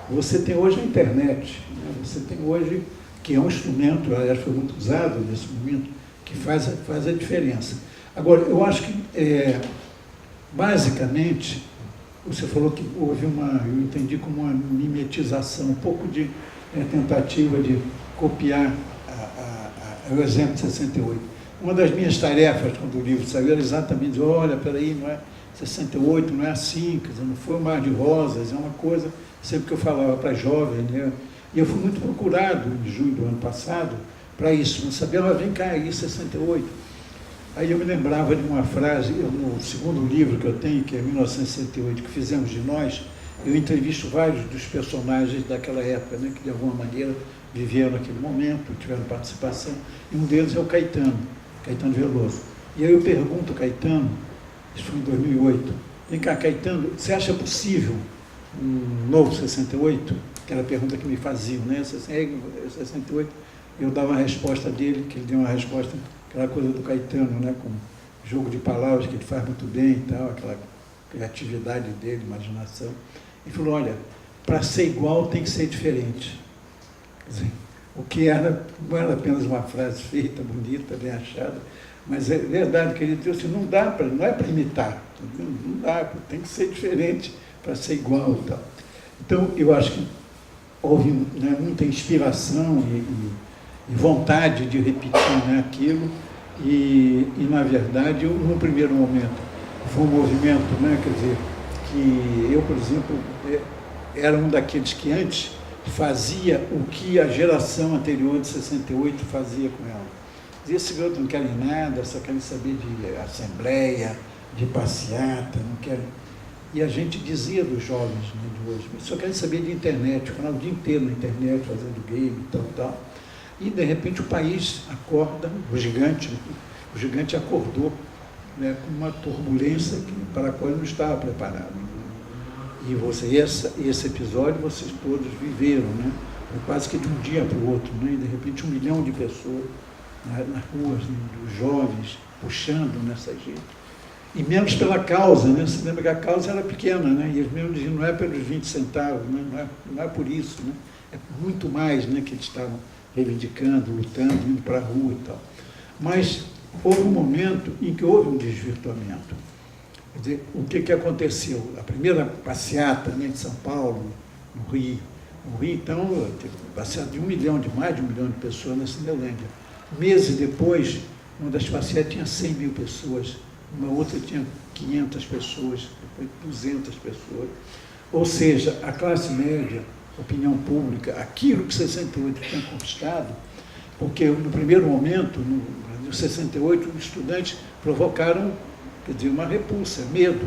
Você tem hoje a internet, né? Você tem hoje, que é um instrumento, aliás, foi muito usado nesse momento, que faz a diferença. Agora, eu acho que, basicamente, você falou que houve eu entendi como uma mimetização, um pouco de tentativa de copiar o exemplo de 68. Uma das minhas tarefas, quando o livro saiu, era exatamente dizer, olha, peraí, não é 68, não é assim, quer dizer, não foi um mar de rosas, é uma coisa, sempre que eu falava para jovens, né? E eu fui muito procurado em junho do ano passado para isso, não sabia, mas vem cá, aí 68. Aí eu me lembrava de uma frase, no segundo livro que eu tenho, que é 1968, que fizemos de nós, eu entrevisto vários dos personagens daquela época, né, que de alguma maneira viveram naquele momento, tiveram participação, e um deles é o Caetano Veloso. E aí eu pergunto ao Caetano, isso foi em 2008, vem cá, Caetano, você acha possível um novo 68? Aquela pergunta que me faziam, né? 68, eu dava a resposta dele, que ele deu uma resposta, aquela coisa do Caetano, né? Com jogo de palavras que ele faz muito bem e tal, aquela criatividade dele, imaginação. Ele falou, olha, para ser igual tem que ser diferente. Quer dizer, o que não era apenas uma frase feita, bonita, bem achada, mas é verdade que ele disse, não é para imitar, não dá, tem que ser diferente para ser igual e tal. Então, eu acho que houve, né, muita inspiração e vontade de repetir, né, aquilo, e na verdade, num primeiro momento, foi um movimento, né, quer dizer, que eu, por exemplo, era um daqueles que antes fazia o que a geração anterior de 68 fazia com ela. Dizia, esses garotos não querem nada, só querem saber de assembleia, de passeata, não querem... E a gente dizia dos jovens, né, de hoje, só querem saber de internet, ficar o dia inteiro na internet, fazendo game e tal. E, de repente, o país acorda, o gigante acordou, né, com uma turbulência para a qual não estava preparado. E esse episódio vocês todos viveram, né? Foi quase que de um dia para o outro, né? E de repente 1 milhão de pessoas nas ruas, né? Dos jovens puxando nessa gente. E menos pela causa, né? Você lembra que a causa era pequena, né? E eles mesmos diziam, não é pelos 20 centavos, né? Não é por isso, né? É muito mais, né, que eles estavam reivindicando, lutando, indo para a rua e tal. Mas houve um momento em que houve um desvirtuamento. Quer dizer, o que aconteceu? A primeira passeata, né, de São Paulo, no Rio, então, teve passeata de mais de 1 milhão de pessoas na Cinelândia. Meses depois, uma das passeatas tinha 100 mil pessoas, uma outra tinha 500 pessoas, depois 200 pessoas. Ou seja, a classe média, a opinião pública, aquilo que 68 tinha conquistado, porque no primeiro momento, no 68, os estudantes provocaram, quer dizer, uma repulsa, medo,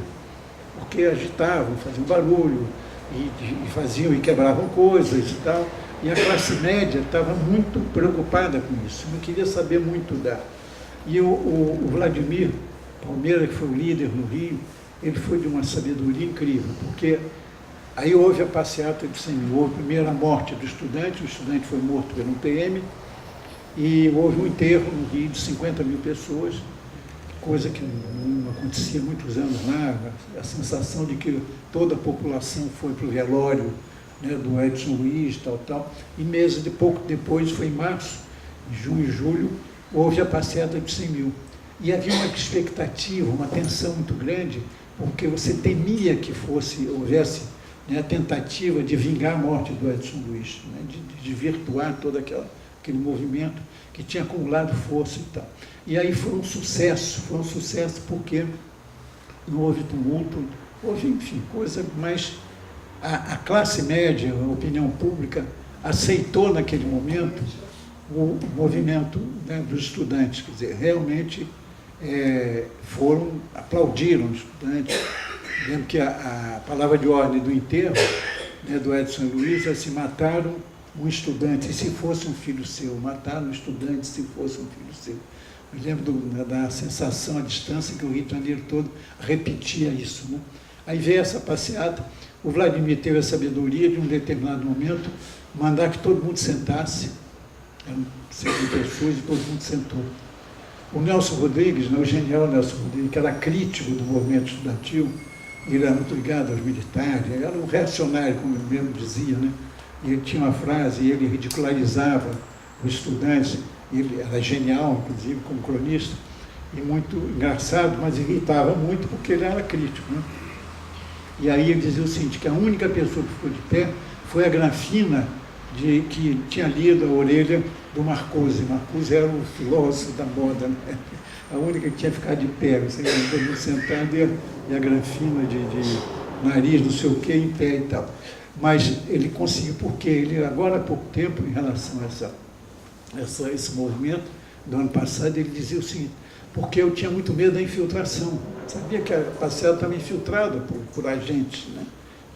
porque agitavam, faziam barulho, e faziam e quebravam coisas e tal, e a classe média estava muito preocupada com isso, não queria saber muito E o Vladimir Palmeira, que foi o líder no Rio, ele foi de uma sabedoria incrível, porque aí houve a passeata de 100 mil, houve primeiro a morte do estudante, o estudante foi morto pelo PM, e houve um enterro no Rio de 50 mil pessoas, coisa que não acontecia há muitos anos lá, a sensação de que toda a população foi para o velório, né, do Edson Luiz, tal, e meses pouco depois, foi em março, junho e julho, houve a passeata de 100 mil. E havia uma expectativa, uma tensão muito grande, porque você temia que houvesse, né, a tentativa de vingar a morte do Edson Luiz, né, de virtuar todo aquele movimento que tinha acumulado força e tal. E aí foi um sucesso porque não houve tumulto, houve, enfim, coisa, mas a classe média, a opinião pública, aceitou naquele momento o movimento, né, dos estudantes, quer dizer, realmente aplaudiram os estudantes. Lembro que a palavra de ordem do enterro, né, do Edson Luiz é: se mataram um estudante, e se fosse um filho seu, mataram um estudante se fosse um filho seu. Eu lembro da sensação à distância que o Rio de Janeiro todo repetia isso, né? Aí veio essa passeata, o Vladimir teve a sabedoria de um determinado momento mandar que todo mundo sentasse, eram 100 pessoas e todo mundo sentou. O Nelson Rodrigues, né, o genial Nelson Rodrigues, que era crítico do movimento estudantil, ele era muito ligado aos militares, era um reacionário, como ele mesmo dizia, né? E ele tinha uma frase, e ele ridicularizava os estudantes, ele era genial, inclusive, como cronista, e muito engraçado, mas irritava muito porque ele era crítico, né? E aí ele dizia o seguinte, que a única pessoa que ficou de pé foi a Granfina, que tinha lido a orelha do Marcuse. Marcuse era o filósofo da moda, né? A única que tinha ficado de pé, você todo sentado, e a Granfina de nariz, não sei o que, em pé e tal. Mas ele conseguiu, porque ele, agora há pouco tempo, em relação a esse movimento do ano passado, ele dizia o seguinte, porque eu tinha muito medo da infiltração. Sabia que a passeata estava infiltrada por agentes, né,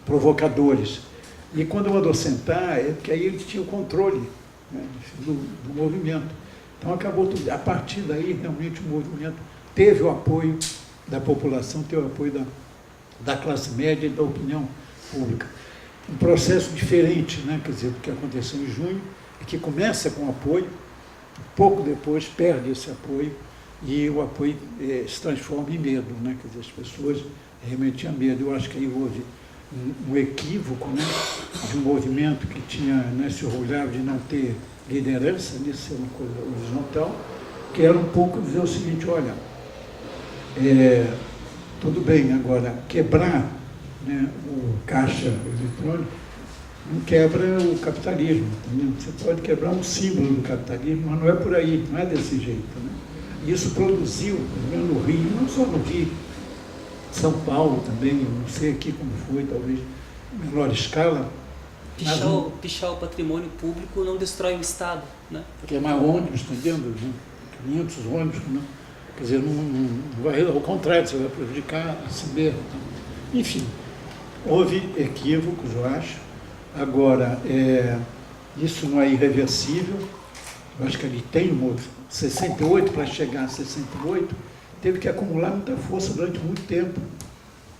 provocadores. E quando eu mandou sentar, é porque aí ele tinha o controle, né, do movimento. Então acabou tudo. A partir daí, realmente, o movimento teve o apoio da população, teve o apoio da classe média e da opinião pública. Um processo diferente, né, quer dizer, do que aconteceu em junho, e que começa com apoio, pouco depois perde esse apoio, e o apoio se transforma em medo, né, quer dizer, as pessoas realmente tinham medo. Eu acho que aí houve um equívoco, né, de um movimento que tinha, né, se orgulhava de não ter liderança, de ser uma coisa horizontal, que era um pouco dizer o seguinte, olha, tudo bem, agora, quebrar, né, o caixa eletrônico não quebra o capitalismo. Entendeu? Você pode quebrar um símbolo do capitalismo, mas não é por aí, não é desse jeito. Né? E isso produziu, pelo menos no Rio, não só no Rio, São Paulo também, eu não sei aqui como foi, talvez em menor escala. Pichar o patrimônio público não destrói o Estado, né? Queimar ônibus, entendendo? 500 ônibus, né? Quer dizer, não vai, ao contrário, você vai prejudicar a si mesmo. Enfim, houve equívocos, eu acho. Agora, isso não é irreversível. Eu acho que ali tem 68, para chegar a 68, teve que acumular muita força durante muito tempo.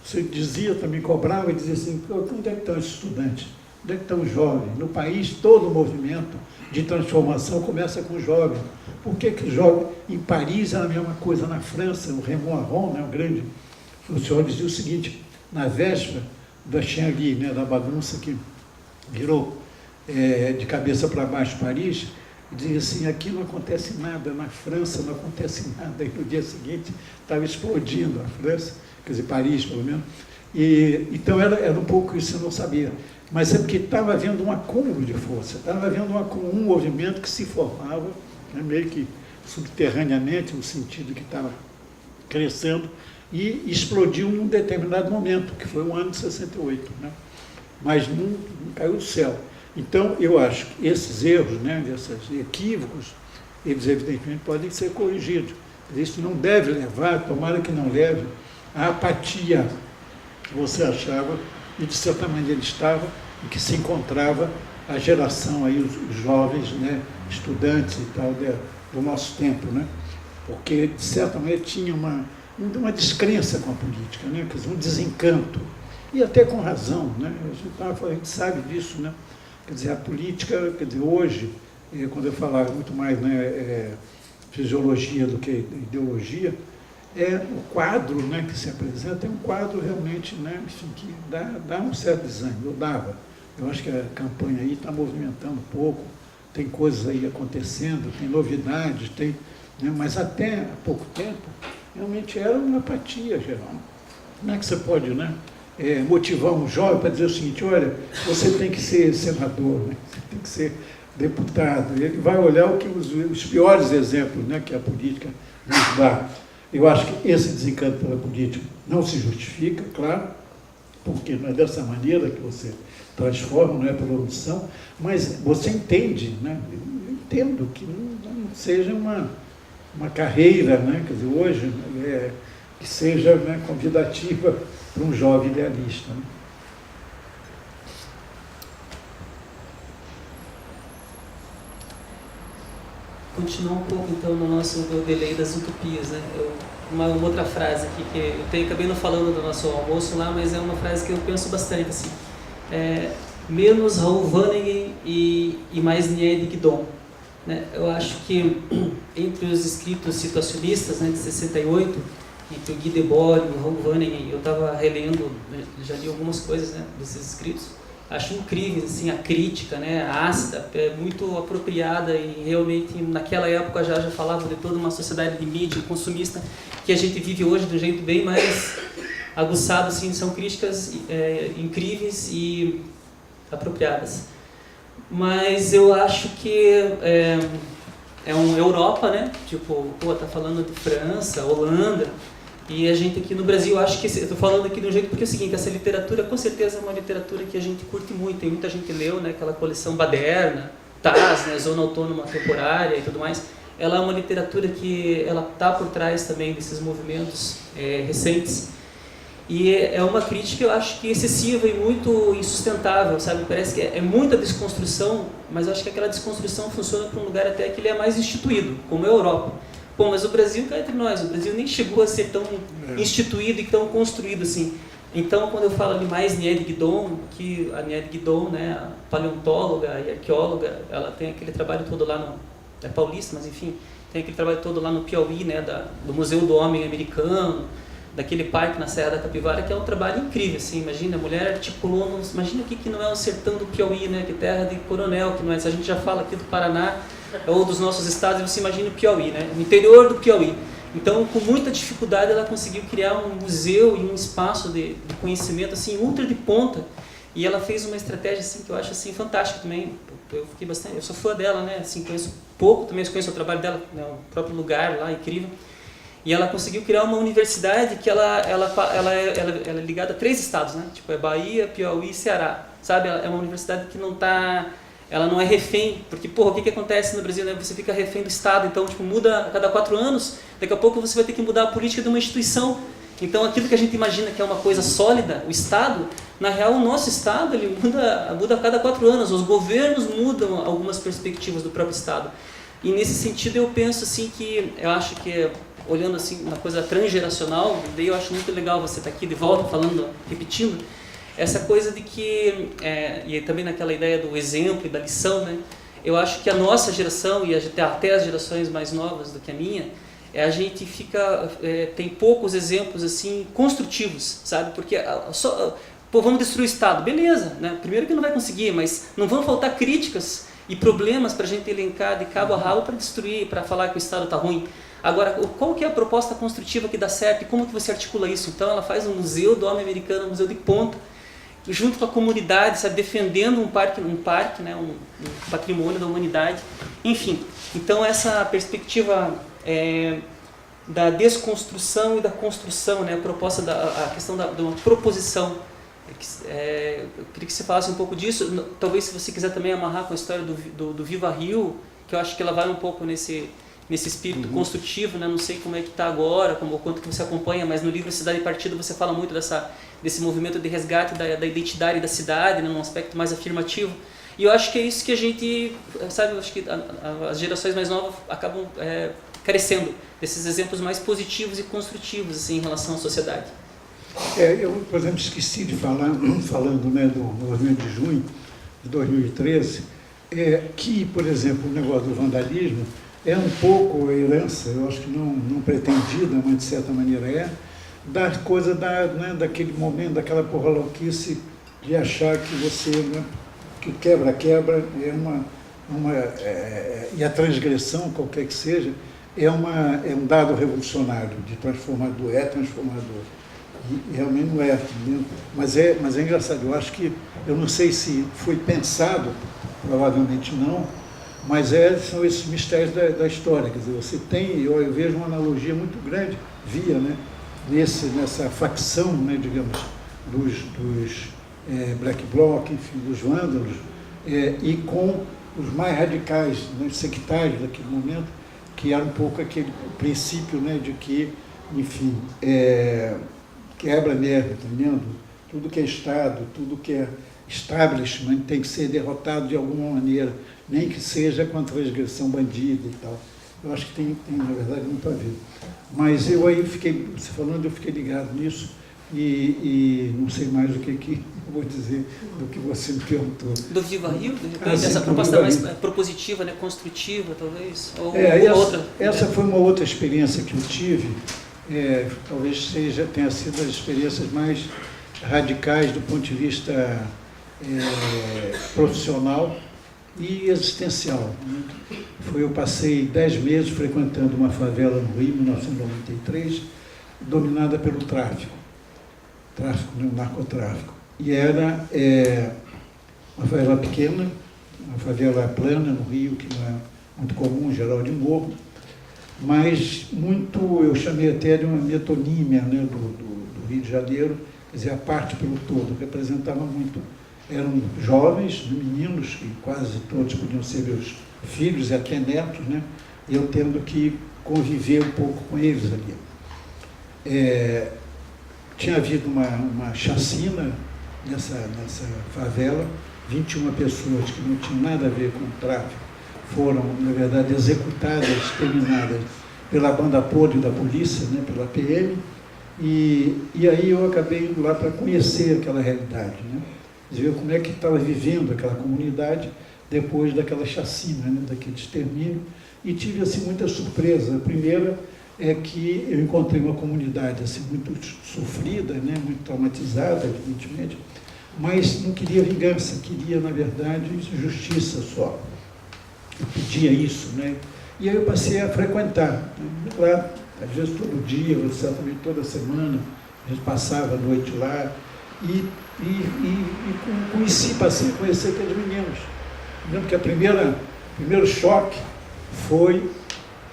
Você dizia, também cobrava e dizia assim, onde é que estão os estudantes? Onde é que estão os jovens? No país, todo o movimento de transformação começa com os jovens. Por que os jovens? Em Paris era a mesma coisa, na França, o Raymond Aron, né, o grande sociólogo, dizia o seguinte, na véspera da Chantilly, né, da bagunça que virou de cabeça para baixo Paris, dizia assim, aqui não acontece nada, na França não acontece nada, e no dia seguinte estava explodindo a França, quer dizer, Paris pelo menos, e então era um pouco isso, eu não sabia, mas é porque estava havendo um acúmulo de força, estava havendo um movimento que se formava, né, meio que subterraneamente, no sentido que estava crescendo, e explodiu num determinado momento, que foi o ano de 68, né? Mas não caiu do céu. Então, eu acho que esses erros, né, esses equívocos, eles evidentemente podem ser corrigidos. Isso não deve levar, tomara que não leve, à apatia que você achava, e de certa maneira estava, e que se encontrava a geração, aí, os jovens, né, estudantes e tal, do nosso tempo, né? Porque, de certa maneira, tinha uma descrença com a política, né? Quer dizer, um desencanto, e até com razão, né? A gente sabe disso, né? Quer dizer, a política, quer dizer, hoje, quando eu falava muito mais, né, fisiologia do que ideologia, o quadro, né, que se apresenta é um quadro realmente, né, enfim, que dá um certo desânimo, eu acho que a campanha aí está movimentando um pouco, tem coisas aí acontecendo, tem novidades, né, mas até há pouco tempo, realmente era uma apatia geral. Como é que você pode, né, motivar um jovem para dizer o seguinte, olha, você tem que ser senador, né? Você tem que ser deputado, ele vai olhar os piores exemplos, né, que a política nos dá. Eu acho que esse desencanto pela política não se justifica, claro, porque não é dessa maneira que você transforma, não é pela omissão, mas você entende, né? Eu entendo que não seja uma carreira, né, quer dizer, hoje, que seja, né, convidativa para um jovem idealista. Né? Continuar um pouco, então, no nosso delay das utopias, né? Uma outra frase aqui, que eu acabei não falando do nosso almoço lá, mas é uma frase que eu penso bastante, assim, menos Raoul Vaneigem e mais Nied Guidon. Né? Eu acho que entre os escritos situacionistas, né, de 68, entre o Guy Debord e o Raoul Vaneigem, eu estava relendo, já li algumas coisas, né, desses escritos, acho incrível, assim, a crítica, né, ácida, muito apropriada, e realmente naquela época já falava de toda uma sociedade de mídia consumista que a gente vive hoje de um jeito bem mais aguçado, assim, são críticas incríveis e apropriadas. Mas eu acho que é uma Europa, né? Tipo, pô, tá falando de França, Holanda, e a gente aqui no Brasil, acho que, eu tô falando aqui de um jeito porque é o seguinte, essa literatura com certeza é uma literatura que a gente curte muito, tem muita gente leu, né? Aquela coleção Baderna, Taz, né? Zona Autônoma Temporária e tudo mais. Ela é uma literatura que ela tá por trás também desses movimentos recentes. E é uma crítica, eu acho que excessiva e muito insustentável, sabe? Parece que é muita desconstrução, mas eu acho que aquela desconstrução funciona para um lugar até que ele é mais instituído, como a Europa. Pô, mas o Brasil, cá entre nós, o Brasil nem chegou a ser tão instituído e tão construído assim. Então, quando eu falo ali mais Niede Guidon, que a Niede Guidon, né, a paleontóloga e arqueóloga, ela tem aquele trabalho todo lá no... é paulista, mas enfim, tem aquele trabalho todo lá no Piauí, né, do Museu do Homem Americano, daquele parque na Serra da Capivara, que é um trabalho incrível, assim, imagina, a mulher articulou, imagina aqui que não é o sertão do Piauí, né, que terra de coronel, que não é, se a gente já fala aqui do Paraná, ou dos nossos estados, você imagina o Piauí, né, o interior do Piauí. Então, com muita dificuldade, ela conseguiu criar um museu e um espaço de conhecimento, assim, ultra de ponta, e ela fez uma estratégia, assim, que eu acho, assim, fantástica também. Eu fiquei bastante, eu sou fã dela, né, assim, conheço pouco, também conheço o trabalho dela, né, o próprio lugar lá, incrível. E ela conseguiu criar uma universidade que ela é ligada a 3 estados, né? Tipo, é Bahia, Piauí e Ceará, sabe? É uma universidade que ela não é refém, porque, porra, o que acontece no Brasil, né? Você fica refém do estado, então, tipo, muda a cada 4 anos, daqui a pouco você vai ter que mudar a política de uma instituição. Então, aquilo que a gente imagina que é uma coisa sólida, o estado, na real, o nosso estado, ele muda a cada 4 anos, os governos mudam algumas perspectivas do próprio estado. E nesse sentido eu penso assim que, eu acho que olhando assim uma coisa transgeracional, daí eu acho muito legal você estar aqui de volta falando, repetindo, essa coisa de que, e também naquela ideia do exemplo e da lição, né? Eu acho que a nossa geração, e até as gerações mais novas do que a minha, a gente tem poucos exemplos assim construtivos, sabe? Porque pô, vamos destruir o Estado, beleza, né? Primeiro que não vai conseguir, mas não vão faltar críticas e problemas para a gente elencar de cabo a rabo para destruir, para falar que o Estado está ruim. Agora, qual que é a proposta construtiva que dá certo e como que você articula isso? Então, ela faz um museu do homem americano, um museu de ponta, junto com a comunidade, sabe, defendendo um parque, né, um patrimônio da humanidade. Enfim, então essa perspectiva da desconstrução e da construção, né, a questão de uma proposição. Eu queria que você falasse um pouco disso, talvez se você quiser também amarrar com a história do Viva Rio, que eu acho que ela vai um pouco nesse espírito construtivo, né? Não sei como é que está agora, o quanto que você acompanha, mas no livro Cidade e Partido você fala muito desse movimento de resgate da identidade da cidade, né? Num aspecto mais afirmativo. E eu acho que é isso que a gente, sabe, eu acho que as gerações mais novas acabam carecendo desses exemplos mais positivos e construtivos assim, em relação à sociedade. Eu, por exemplo, esqueci de falar, falando, né, do movimento de junho de 2013, que, por exemplo, o negócio do vandalismo é um pouco a herança, eu acho que não pretendida, mas de certa maneira da coisa daquele momento, daquela porra louquice de achar que você, né, que quebra e a transgressão, qualquer que seja, é um dado revolucionário, de transformador, transformador. E realmente não é, mas é engraçado, eu acho que, eu não sei se foi pensado, provavelmente não, mas são esses mistérios da história, quer dizer, você tem, eu vejo uma analogia muito grande, né, nessa facção, né, digamos, dos Black Bloc, enfim, dos vândalos, e com os mais radicais, né, sectários daquele momento, que era um pouco aquele princípio, né, de que, enfim, quebra mesmo, entendendo? Tudo que é Estado, tudo que é establishment tem que ser derrotado de alguma maneira, nem que seja com a transgressão bandida e tal. Eu acho que tem na verdade, muito a ver. Mas eu aí você falando, eu fiquei ligado nisso e não sei mais o que eu vou dizer do que você me perguntou. Do Viva Rio, de repente, essa proposta mais propositiva, né, construtiva, talvez? Ou outra? Essa foi uma outra experiência que eu tive. Talvez tenha sido as experiências mais radicais do ponto de vista profissional e existencial. Eu passei 10 meses frequentando uma favela no Rio, em 1993, dominada pelo tráfico. tráfico, né, o narcotráfico. E era uma favela pequena, uma favela plana no Rio, que não é muito comum, geral de morro, mas muito, eu chamei até de uma metonímia, né, do Rio de Janeiro, quer dizer, a parte pelo todo, representava muito. Eram jovens, meninos, que quase todos podiam ser meus filhos e até netos, né, e eu tendo que conviver um pouco com eles ali. Tinha havido uma chacina nessa favela, 21 pessoas que não tinham nada a ver com o tráfico foram, na verdade, executadas, exterminadas pela banda podre da polícia, né, pela PM, e aí eu acabei indo lá para conhecer aquela realidade, né, ver como é que estava vivendo aquela comunidade depois daquela chacina, né, daquele extermínio, e tive assim, muita surpresa. A primeira é que eu encontrei uma comunidade assim, muito sofrida, né, muito traumatizada, evidentemente, mas não queria vingança, queria, na verdade, justiça só. Eu pedia isso, né? E aí eu passei a frequentar, né? Lá, às vezes todo dia, certamente toda semana, a gente passava a noite lá e passei a conhecer aqueles meninos. Eu lembro que o primeiro choque foi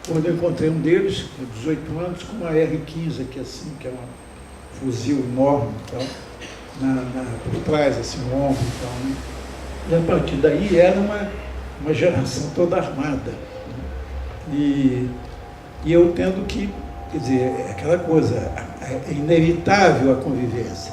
quando eu encontrei um deles, com 18 anos, com uma R-15 aqui assim, que é um fuzil enorme e tal, por trás, assim, o ombro e tal, né? E a partir daí era uma geração toda armada, né? E eu tendo que, quer dizer, aquela coisa, é inevitável a convivência.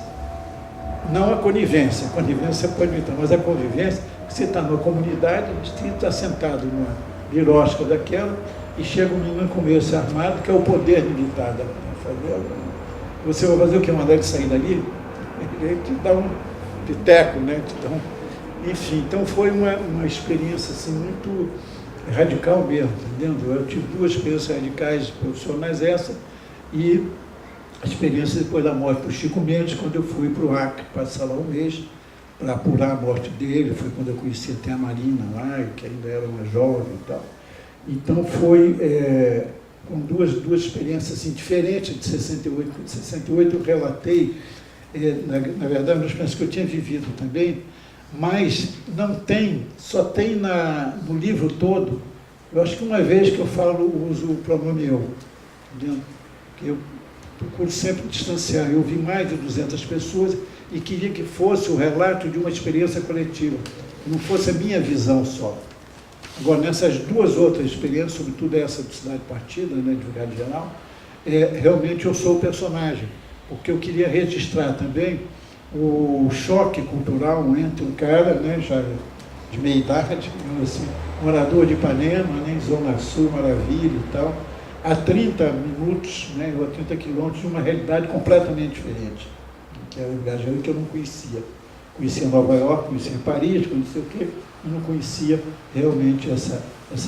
Não a conivência pode evitar, mas a convivência, você está numa comunidade, você está sentado numa birosca daquela, e chega um menino como esse armado, que é o poder militar da favela. Você vai fazer o quê? Mandar ele sair dali? Ele te dá um piteco, né? Enfim, então foi uma experiência assim, muito radical mesmo, entendeu? Eu tive duas experiências radicais profissionais, essa e a experiência depois da morte do Chico Mendes, quando eu fui para o Acre, passar lá um mês, para apurar a morte dele. Foi quando eu conheci até a Marina lá, que ainda era uma jovem e tal. Então foi com duas experiências assim, diferentes de 68. De 68 eu relatei, na verdade, uma experiência que eu tinha vivido também, mas não tem, só tem no livro todo. Eu acho que uma vez que eu uso o pronome eu, que eu procuro sempre distanciar. Eu vi mais de 200 pessoas e queria que fosse o relato de uma experiência coletiva, que não fosse a minha visão só. Agora, nessas duas outras experiências, sobretudo essa de Cidade Partida, né, de Vigário Geral, realmente eu sou o personagem, porque eu queria registrar também o choque cultural entre um cara, né, já de meia idade, assim, morador de Ipanema, né, Zona Sul, Maravilha e tal, a 30 minutos, né, ou a 30 quilômetros, de uma realidade completamente diferente, que era o Vigário Geral, que eu não conhecia. Conhecia Nova York, conhecia Paris, conhecia o quê, e não conhecia realmente essa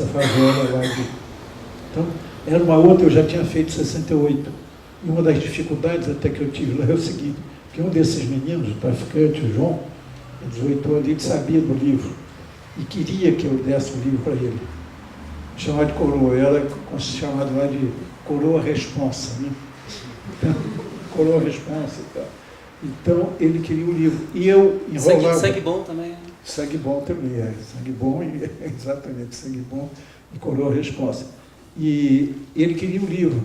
favela lá de... Então, era uma outra, eu já tinha feito 68. E uma das dificuldades até que eu tive lá é o seguinte, que um desses meninos, o traficante, o João, 18 anos, ele sabia do livro e queria que eu desse o livro para ele. Chamado de coroa, era chamado lá de coroa responsa, né? Então, coroa responsa e tal. Então, ele queria o livro. E eu enrolava... Sangue bom também. Sangue bom também, sangue bom, exatamente, sangue bom e coroa responsa. E ele queria o livro.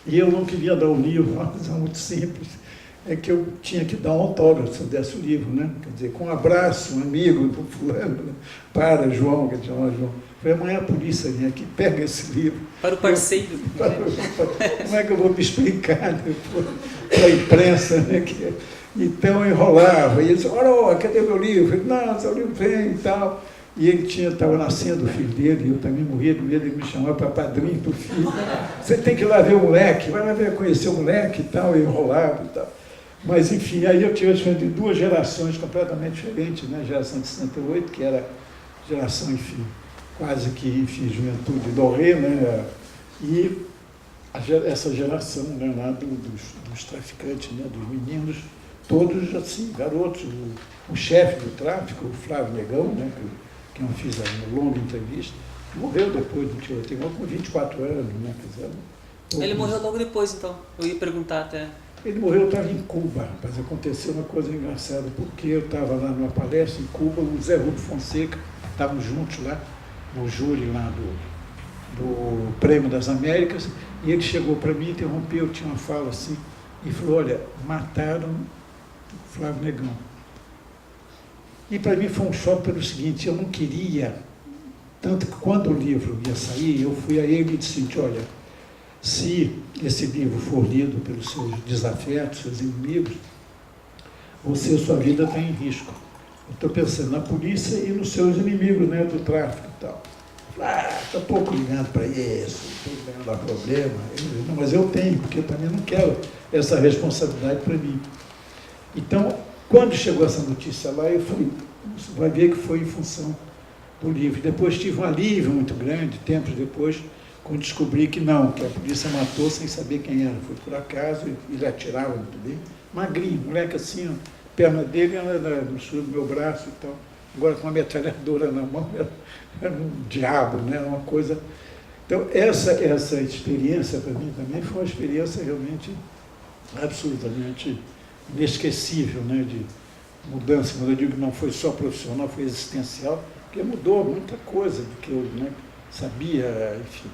E eu não queria dar o livro, uma coisa muito simples, é que eu tinha que dar um autógrafo se eu desse o livro, né? Quer dizer, com um abraço, um amigo do fulano, né? Para João, que ele chamava João. Falei, amanhã a polícia vem aqui, pega esse livro. Para o parceiro. Como é que eu vou me explicar depois para a imprensa, né? Então eu enrolava, e ele disse, olha, cadê meu livro? Eu falei, não, seu livro vem e tal. E ele estava nascendo o filho dele, e eu também morria de medo de me chamar para padrinho do filho. Você tem que ir lá ver o moleque, vai lá ver, conhecer o moleque e tal, e enrolava e tal. Mas, enfim, aí eu tive a experiência de duas gerações completamente diferentes, né? A geração de 68, que era geração, enfim, quase que, enfim, juventude dorê, né? E essa geração, né, lá dos traficantes, né? Dos meninos, todos assim, garotos. O chefe do tráfico, o Flávio Negão, né? Que eu fiz uma longa entrevista, morreu depois do tiroteio, com 24 anos, né? Ele morreu logo depois, então. Eu ia perguntar até. Ele morreu, eu estava em Cuba, mas aconteceu uma coisa engraçada, porque eu estava lá numa palestra em Cuba, o Zé Rubio Fonseca, estavam juntos lá, no júri lá do Prêmio das Américas, e ele chegou para mim, interrompeu, tinha uma fala assim, e falou, olha, mataram Flávio Negão. E para mim foi um choque pelo seguinte, eu não queria, tanto que quando o livro ia sair, eu fui a ele e disse, olha, se esse livro for lido pelos seus desafetos, seus inimigos, você, sua vida está em risco. Eu estou pensando na polícia e nos seus inimigos, né, do tráfico e tal. Está pouco ligado para isso, não estou ligando a problema. Não, mas eu tenho, porque eu também não quero essa responsabilidade para mim. Então, quando chegou essa notícia lá, eu falei, você vai ver que foi em função do livro. Depois tive um alívio muito grande, tempos depois, quando descobri que não, que a polícia matou sem saber quem era. Foi por acaso, ele atirava muito bem. Magrinho, moleque assim, a perna dele era no sul do meu braço e tal. Agora com uma metralhadora na mão, era um diabo, né? Uma coisa... Então, essa experiência para mim também foi uma experiência realmente absolutamente inesquecível, né? De mudança. Mas eu digo que não foi só profissional, foi existencial, porque mudou muita coisa do que eu, né, sabia, enfim,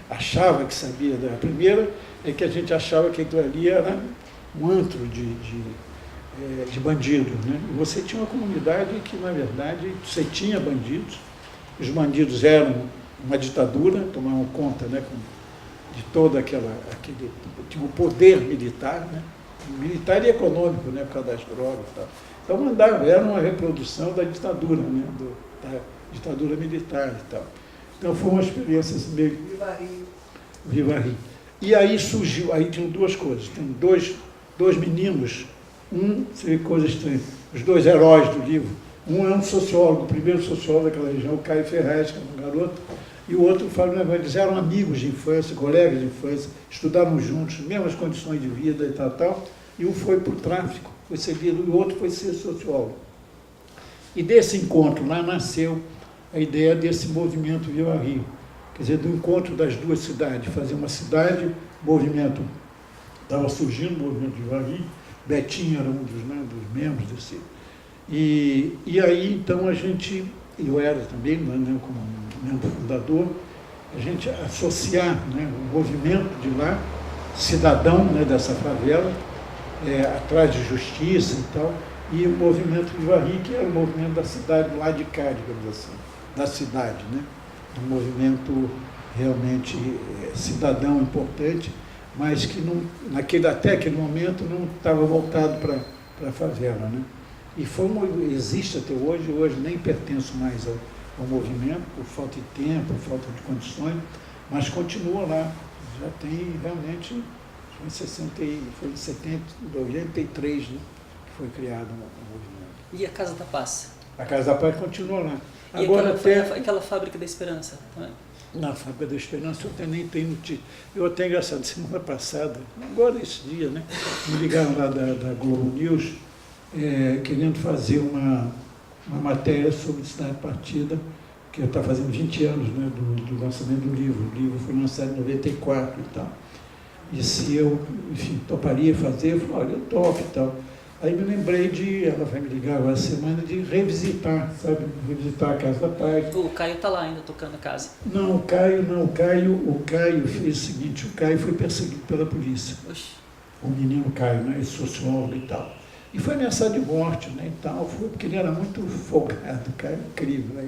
achava que sabia. A primeira é que a gente achava que aquilo ali era um antro de bandidos, né? E você tinha uma comunidade que, na verdade, você tinha bandidos, os bandidos eram uma ditadura, tomavam conta, né, de toda aquele... Tinha o poder militar, né? Militar e econômico, né, por causa das drogas e tal. Então mandava, era uma reprodução da ditadura, né, da ditadura militar e tal. Então foi uma experiência assim, meio... Viva Rio. E aí surgiu, aí tinham duas coisas, tem dois meninos, você vê coisa estranha, os dois heróis do livro, um é um sociólogo, o primeiro sociólogo daquela região, o Caio Ferraz, que era um garoto, e o outro, o Fábio Negão. Eles eram amigos de infância, colegas de infância, estudaram juntos, mesmas condições de vida e tal, e um foi para o tráfico, foi seguido, e o outro foi ser sociólogo. E desse encontro lá nasceu a ideia desse movimento Viva Rio, quer dizer, do encontro das duas cidades, fazer uma cidade, movimento, estava surgindo o movimento Viva Rio, Betinho era um dos membros desse. E aí, então, a gente, eu era também, né, como membro fundador, a gente associar, né, o movimento de lá, cidadão, né, dessa favela, atrás de justiça e tal, e o movimento Viva Rio, que era o movimento da cidade lá de cá, digamos assim, da cidade, né? Um movimento realmente cidadão importante, mas que não, até aquele momento não estava voltado para a favela, né? E existe até hoje nem pertenço mais ao movimento, por falta de tempo, por falta de condições, mas continua lá. Já tem realmente, foi em 83, né, que foi criado o movimento. E a Casa da Paz? A Casa da Paz continua lá. E agora aquela Fábrica da Esperança também? Na Fábrica da Esperança eu nem tenho notícia. Eu até engraçado, semana passada, agora esse dia, né, me ligaram lá da Globo News, querendo fazer uma matéria sobre Cidade Partida, que está fazendo 20 anos, né, do lançamento do livro. O livro foi lançado em 94 e tal. E se eu, enfim, toparia fazer, eu falei, olha, eu topo e tal. Aí me lembrei ela vai me ligar agora essa semana, de revisitar, sabe? Revisitar a Casa da Paz. O Caio está lá ainda tocando a casa. Não, o Caio fez o seguinte, o Caio foi perseguido pela polícia. Oxi. O menino Caio, né, esse sociólogo e tal. E foi ameaçado de morte, né, e tal, foi porque ele era muito folgado, Caio, incrível, né?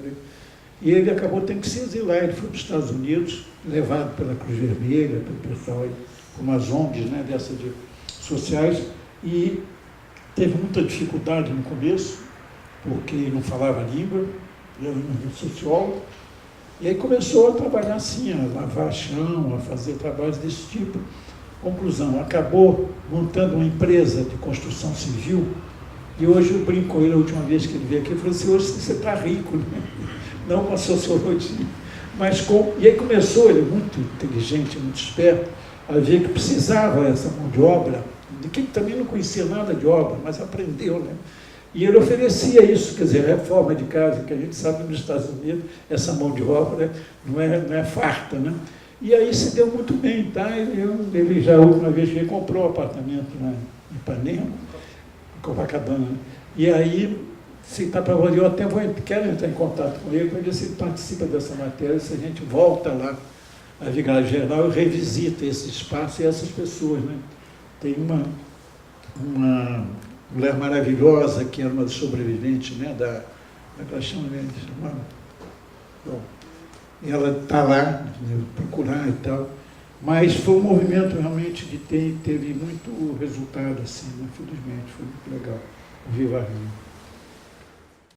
E ele acabou tendo que se exilar, ele foi para os Estados Unidos, levado pela Cruz Vermelha, pelo pessoal aí, por umas ONGs, né, dessas de sociais, e teve muita dificuldade no começo, porque não falava a língua, era um sociólogo, e aí começou a trabalhar assim, a lavar chão, a fazer trabalhos desse tipo. Conclusão, acabou montando uma empresa de construção civil, e hoje eu brinco com ele, a última vez que ele veio aqui, eu falei assim, hoje você está rico, né? Não com a sociologia, mas com... E aí começou, ele muito inteligente, muito esperto, a ver que precisava essa mão de obra, de quem também não conhecia nada de obra, mas aprendeu, né? E ele oferecia isso, quer dizer, reforma de casa, que a gente sabe nos Estados Unidos, essa mão de obra não é farta, né? E aí se deu muito bem, tá? Ele já, a última vez que ele comprou um apartamento lá em Ipanema, em Copacabana, né? E aí, se está para eu até quero entrar em contato com ele para ver se ele participa dessa matéria, se a gente volta lá à Vigário Geral e revisita esse espaço e essas pessoas, né? Tem uma mulher maravilhosa que era uma sobrevivente, né, da chama de chamar. Bom, ela está lá, né, procurar e tal, mas foi um movimento realmente que teve muito resultado, assim, né, felizmente, foi muito legal. Viva a Rio.